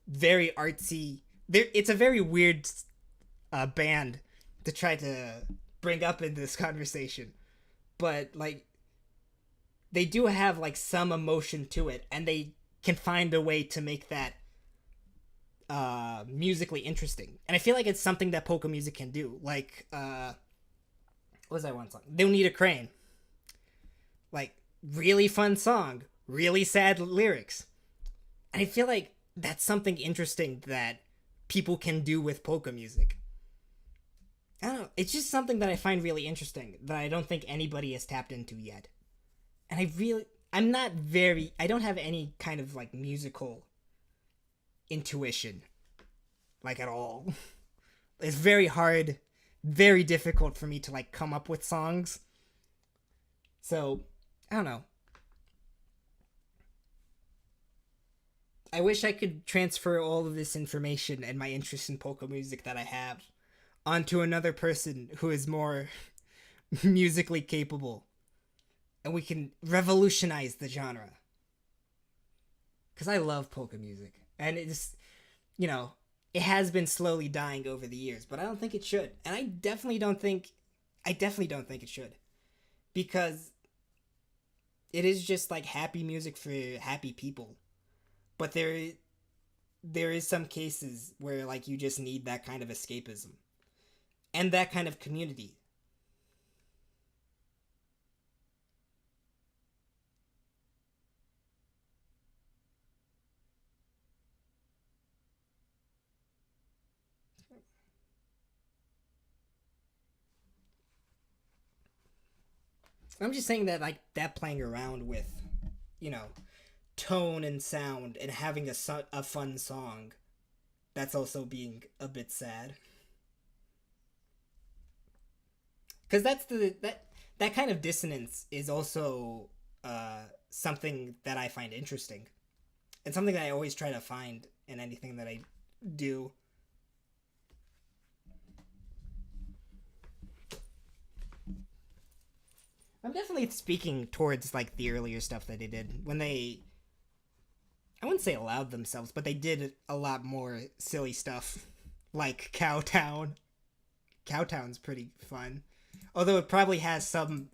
very artsy... It's a very weird band to try to bring up in this conversation. But, they do have, some emotion to it, and they can find a way to make that musically interesting. And I feel like it's something that polka music can do. What was that one song? They'll Need a Crane. really fun song, really sad lyrics. And I feel like that's something interesting that people can do with polka music. I don't know, it's just something that I find really interesting that I don't think anybody has tapped into yet. And I don't have any kind of like musical intuition, like at all. It's very hard, very difficult for me to like come up with songs. So, I don't know. I wish I could transfer all of this information and my interest in polka music that I have onto another person who is more musically capable. And we can revolutionize the genre. Because I love polka music. And it's, it has been slowly dying over the years, but I don't think it should. And I definitely don't think it should. Because it is just like happy music for happy people. But there is some cases where like you just need that kind of escapism. And that kind of community. I'm just saying that like that playing around with, tone and sound and having a fun song, that's also being a bit sad. Because that kind of dissonance is also something that I find interesting. And something that I always try to find in anything that I do. I'm definitely speaking towards like the earlier stuff that they did when I wouldn't say allowed themselves, but they did a lot more silly stuff like Cowtown. Cowtown's pretty fun, although it probably has some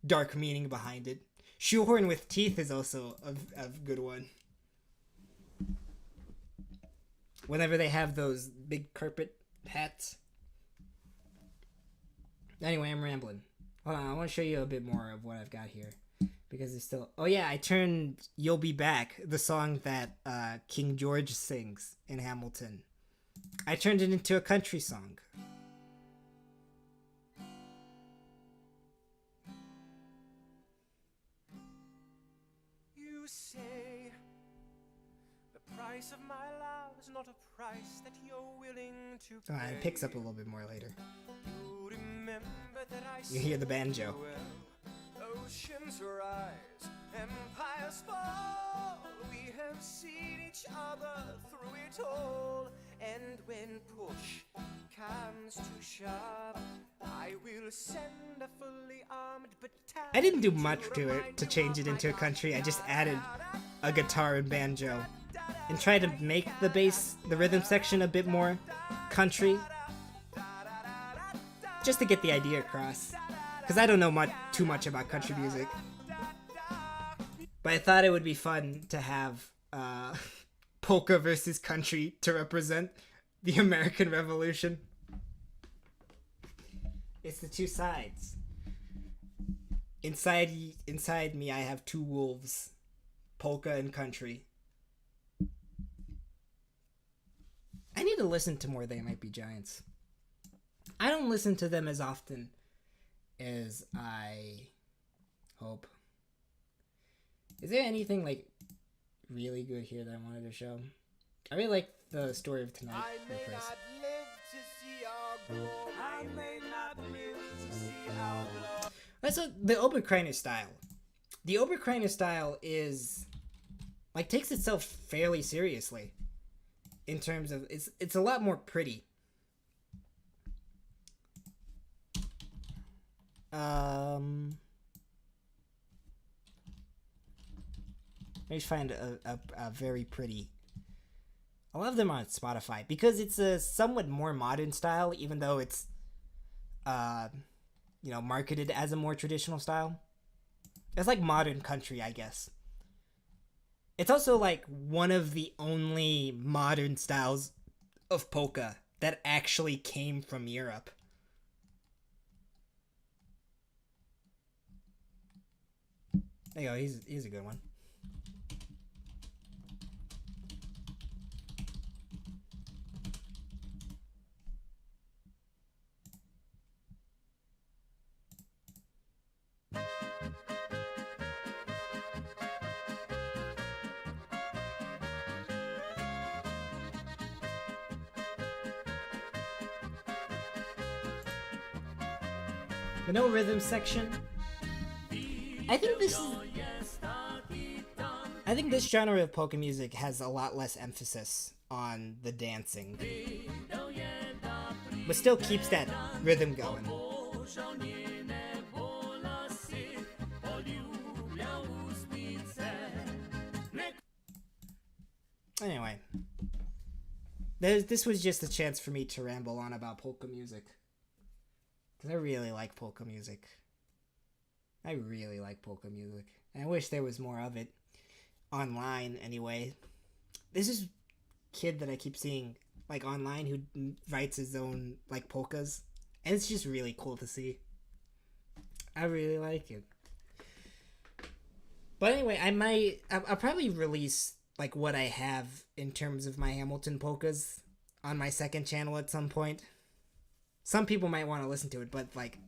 dark meaning behind it. Shoehorn with Teeth is also a good one. Whenever they have those big carpet hats. Anyway, I'm rambling. Hold on, I want to show you a bit more of what I've got here. Because it's still... Oh yeah, I turned You'll Be Back, the song that King George sings in Hamilton. I turned it into a country song. You say the price of my love is not a price that you're willing to pay. It picks up a little bit more later. You remember that I You hear the banjo. Oceans rise, empires fall. We have seen each other through it all. And when push comes to shove, I will send a fully armed battalion. I didn't do much to it to change it into a country. I just added a guitar and banjo and tried to make the rhythm section a bit more country, just to get the idea across. Because I don't know too much about country music. But I thought it would be fun to have polka versus country to represent the American Revolution. It's the two sides. Inside me, I have two wolves, polka and country. I need to listen to more They Might Be Giants. I don't listen to them as often as I hope. Is there anything like really good here that I wanted to show? I really like the Story of Tonight. I may not live to see our glory. I may not live to see our glory. That's the Oberkreiner style. The Oberkreiner style is like takes itself fairly seriously in terms of it's a lot more pretty. Let me find a very pretty. A lot of them are on Spotify because it's a somewhat more modern style, even though it's marketed as a more traditional style. It's like modern country, I guess. It's also like one of the only modern styles of polka that actually came from Europe. There you go. He's a good one. The no rhythm section. I think this genre of polka music has a lot less emphasis on the dancing, but still keeps that rhythm going. Anyway, this was just a chance for me to ramble on about polka music. Because I really like polka music. I really like polka music. And I wish there was more of it. Online, anyway. This is a kid that I keep seeing, like, online who writes his own, like, polkas. And it's just really cool to see. I really like it. But anyway, I'll probably release, like, what I have in terms of my Hamilton polkas on my second channel at some point. Some people might want to listen to it, but, like,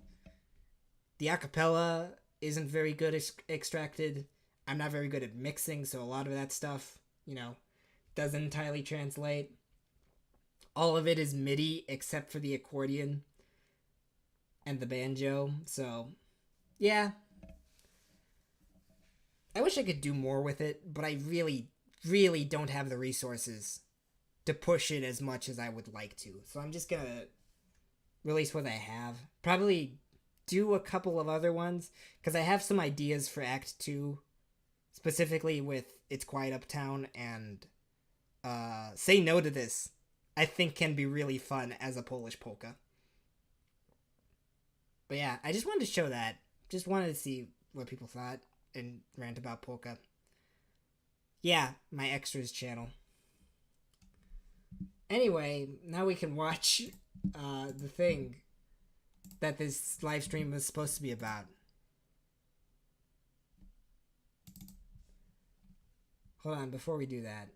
the acapella isn't very good extracted. I'm not very good at mixing, so a lot of that stuff, you know, doesn't entirely translate. All of it is MIDI, except for the accordion and the banjo, so, yeah. I wish I could do more with it, but I really, really don't have the resources to push it as much as I would like to. So I'm just gonna release what I have. Probably do a couple of other ones, because I have some ideas for Act 2, specifically with It's Quiet Uptown and Say No to This, I think can be really fun as a Polish polka. But yeah, I just wanted to show that. Just wanted to see what people thought and rant about polka. Yeah, my extras channel. Anyway, now we can watch the thing that this live stream was supposed to be about. Hold on, before we do that,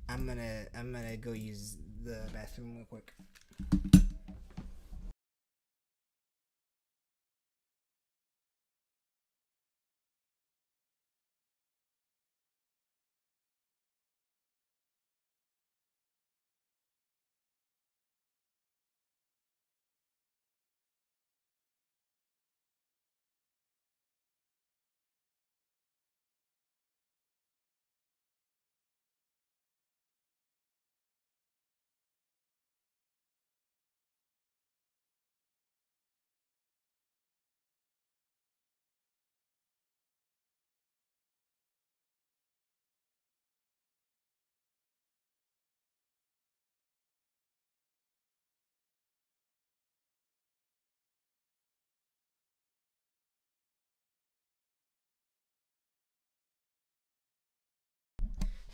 I'm gonna go use the bathroom real quick.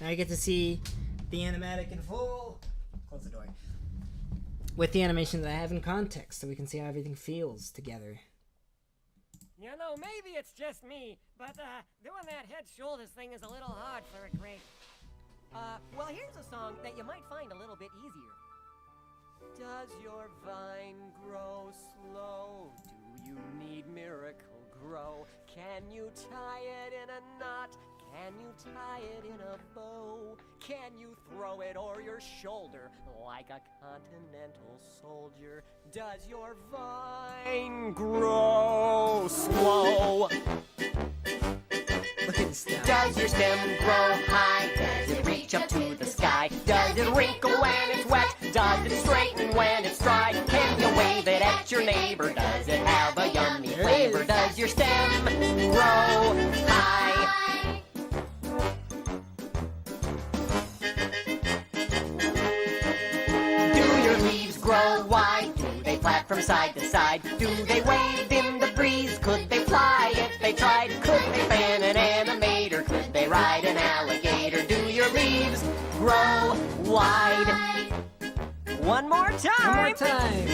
Now you get to see the animatic in full. Close the door. With the animation that I have in context, so we can see how everything feels together. You know, maybe it's just me, but doing that head-shoulders thing is a little hard for a grape. Well, here's a song that you might find a little bit easier. Does your vine grow slow? Do you need miracle grow? Can you tie it in a knot? Can you tie it in a bow? Can you throw it o'er your shoulder like a continental soldier? Does your vine grow slow? Look at this stuff. Does your stem grow high? Does it reach up to the sky? Does it wrinkle when it's wet? Does it straighten when it's dry? Can you wave it at your neighbor? Does it have a yummy flavor? Does your stem grow high? Do your leaves grow wide? Do they flap from side to side? Do they wave in the breeze? Could they fly if they tried? Could they fan an animator? Could they ride an alligator? Do your leaves grow wide? One more time! One more time!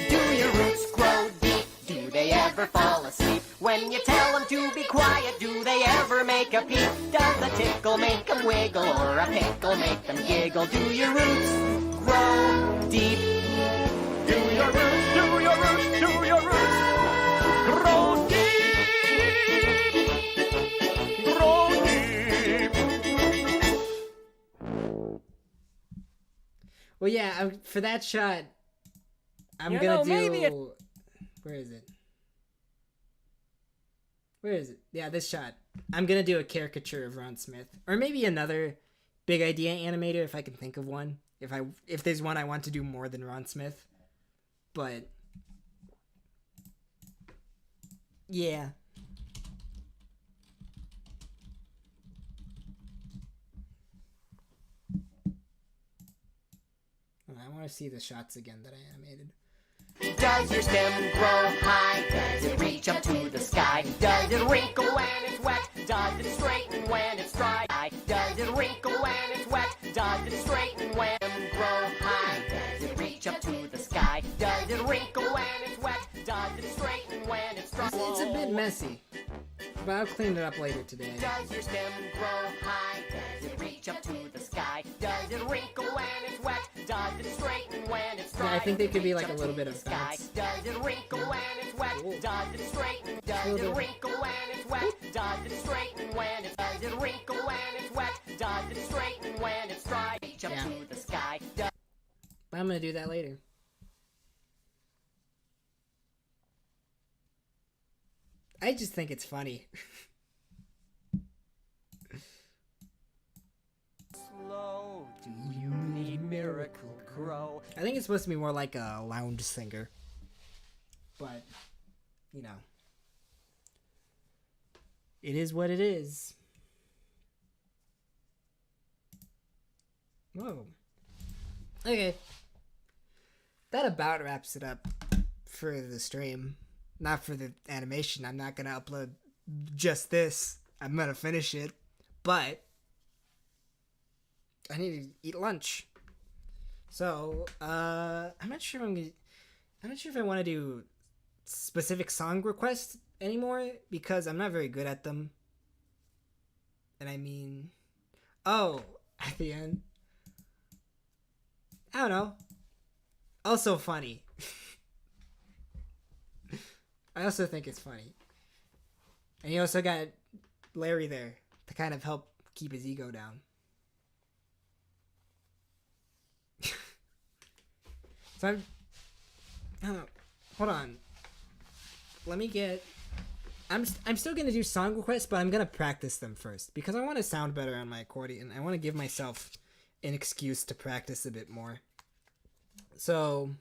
Do your roots grow deep? ever fall asleep? When you tell them to be quiet, do they ever make a peep? Does a tickle make them wiggle or a pickle make them giggle? Do your roots grow deep? Do your roots, do your roots, do your roots grow deep? Grow deep. Well, yeah, for that shot, I'm You gonna know, do. maybe Where is it? Where is it? Yeah, this shot. I'm gonna do a caricature of Ron Smith, or maybe another big idea animator if I can think of one. If there's one I want to do more than Ron Smith, but yeah. I want to see the shots again that I animated. Does your stem grow high? Does it reach up to the sky? Does it wrinkle when it's wet? Does it straighten when it's dry? Does it wrinkle when it's wet? Does it straighten when it grow high? Does it reach up to the sky? Does it wrinkle when it's wet? Does it straighten when it's dry? It's a bit messy, but I'll clean it up later today. Does your stem grow high? Does it reach up to the sky? Does it wrinkle when it's wet? Does it straighten when it's dry? Yeah, I think they could be like a little bit of Sky. bounce. Does it wrinkle when it's wet? Ooh. Does it straighten? Does it wrinkle when it's wet? Does it straighten when it's? Does it wrinkle when it's wet? Does it straighten when it's dry? Reach up Yeah. to the sky. Does I'm gonna do that later. I just think it's funny. slow? Do you need miracle grow? I think it's supposed to be more like a lounge singer. But, you know. It is what it is. Whoa. Okay. That about wraps it up for the stream. Not for the animation. I'm not gonna upload just this. I'm gonna finish it. But I need to eat lunch. So, I'm not sure if I want to do specific song requests anymore because I'm not very good at them. And I mean, oh, at the end. I don't know. Also funny. I also think it's funny. And you also got Larry there to kind of help keep his ego down. So I don't know. Hold on. Let me get... I'm still going to do song requests, but I'm going to practice them first. Because I want to sound better on my accordion. I want to give myself an excuse to practice a bit more. So...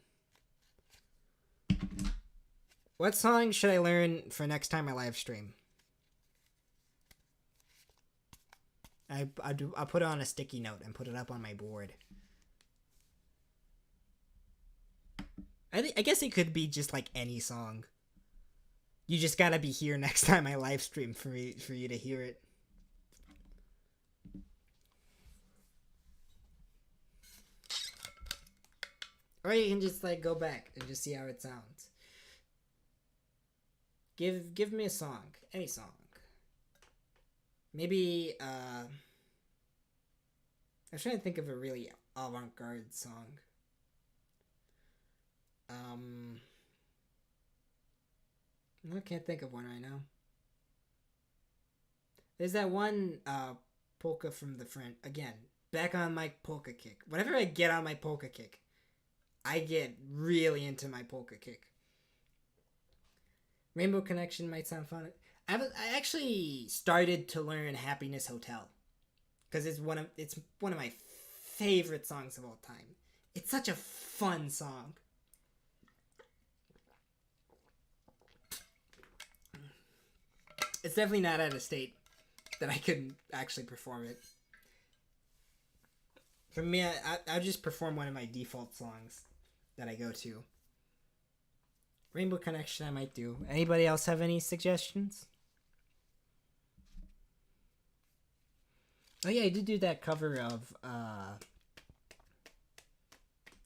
what song should I learn for next time I live stream? I'll put it on a sticky note and put it up on my board. I guess it could be just like any song. You just gotta be here next time I live stream for you to hear it. Or you can just like go back and just see how it sounds. Give me a song, any song. Maybe I was trying to think of a really avant-garde song. I can't think of one right now. There's that one polka from the French. Again, back on my polka kick. Whenever I get on my polka kick, I get really into my polka kick. Rainbow Connection might sound fun. I actually started to learn Happiness Hotel because it's one of my favorite songs of all time. It's such a fun song. It's definitely not at a state that I could actually perform it. For me, I'll just perform one of my default songs that I go to. Rainbow Connection I might do. Anybody else have any suggestions? Oh yeah, I did do that cover of,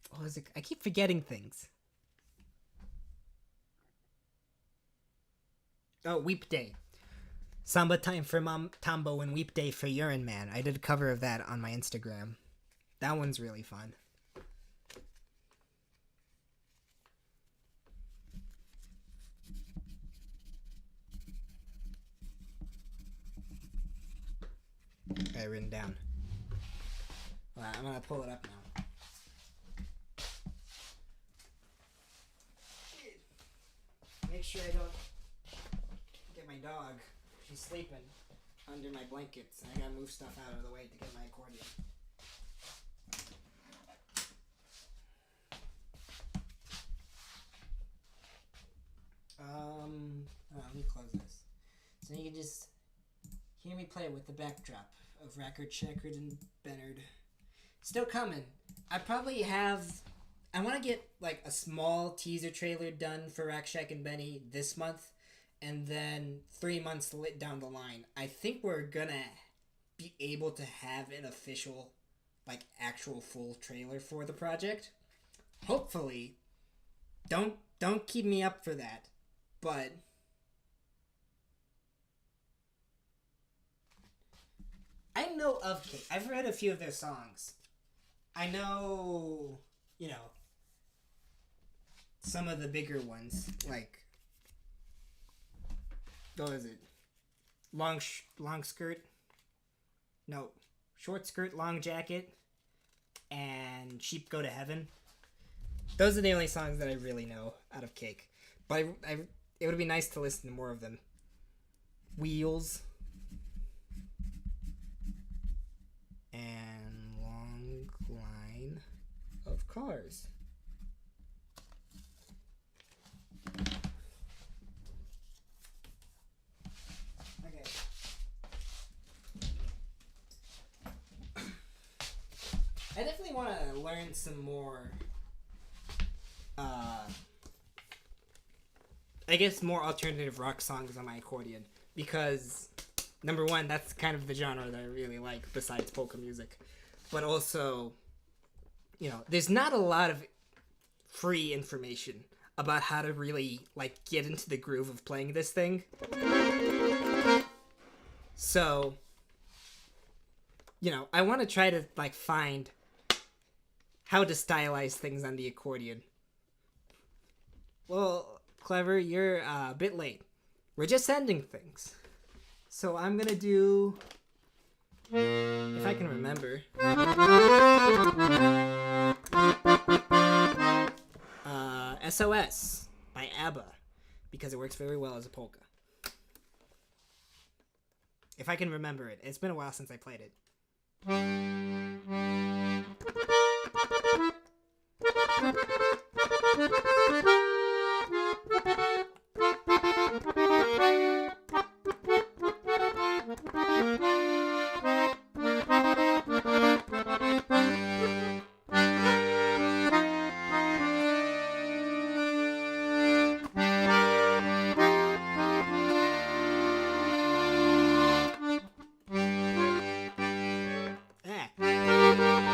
what was it? I keep forgetting things. Oh, Weep Day. Samba Time for Tambo and Weep Day for Urine Man. I did a cover of that on my Instagram. That one's really fun. Okay, written down. Well, I'm gonna pull it up now. Make sure I don't get my dog. She's sleeping under my blankets, and I gotta move stuff out of the way to get my accordion. Let me close this. So you can just hear me play with the backdrop of Rackard, Shackard, and Bennard. Still coming. I want to get like a small teaser trailer done for Rack Shack and Benny this month, and then 3 months down the line, I think we're gonna be able to have an official, like, actual full trailer for the project. Hopefully. Don't keep me up for that, but I know of Cake. I've read a few of their songs. I know, some of the bigger ones, like, what was it? Long skirt? No, short skirt, long jacket, and Sheep Go to Heaven. Those are the only songs that I really know out of Cake. But it would be nice to listen to more of them. Wheels. And Long Line of Cars. Okay. I definitely want to learn some more, I guess more alternative rock songs on my accordion, because number one, that's kind of the genre that I really like besides polka music. But also, there's not a lot of free information about how to really, like, get into the groove of playing this thing. So, I want to try to, like, find how to stylize things on the accordion. Well, Clever, you're a bit late. We're just ending things. So I'm gonna do, if I can remember, SOS by ABBA, because it works very well as a polka. If I can remember it. It's been a while since I played it. Ah.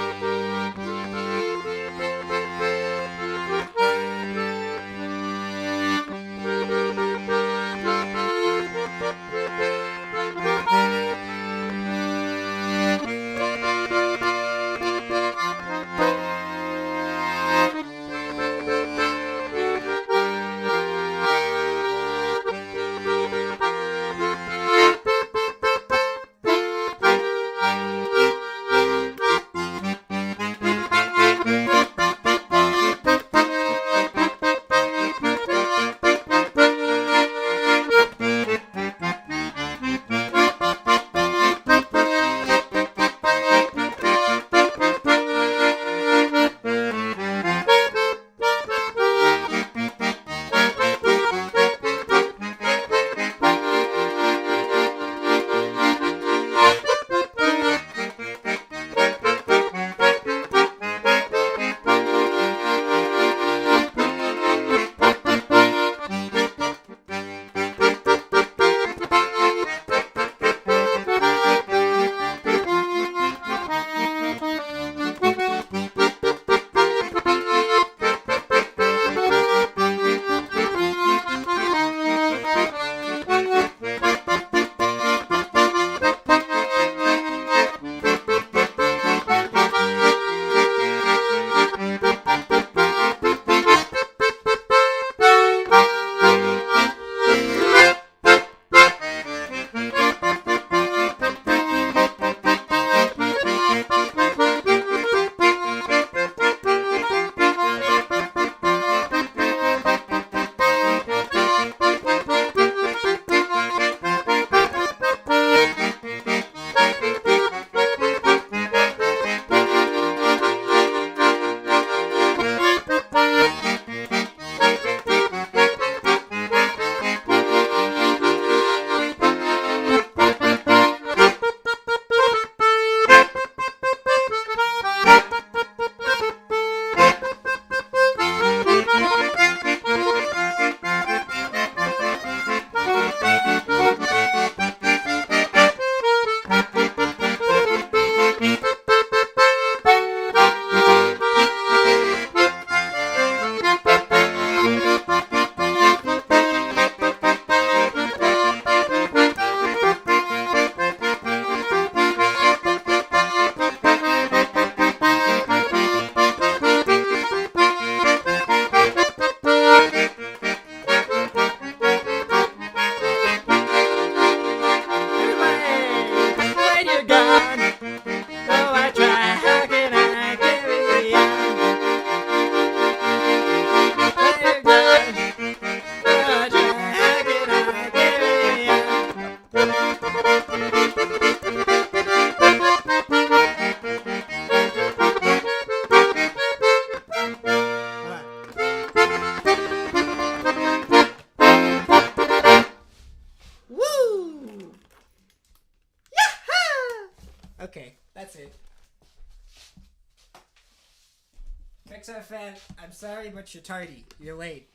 Pixar fan, I'm sorry, but you're tardy. You're late.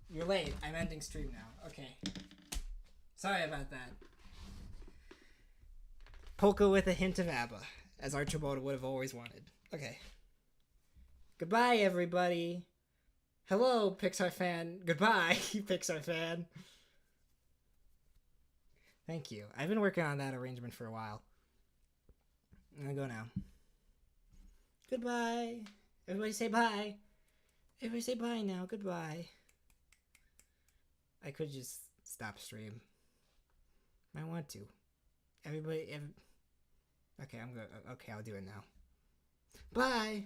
You're late. I'm ending stream now. Okay. Sorry about that. Polka with a hint of ABBA, as Archibald would have always wanted. Okay. Goodbye, everybody. Hello, Pixar fan. Goodbye, Pixar fan. Thank you. I've been working on that arrangement for a while. I'm gonna go now. Goodbye. Everybody say bye. Everybody say bye now. Goodbye. I could just stop stream. I want to. Okay, I'm good. Okay, I'll do it now. Bye.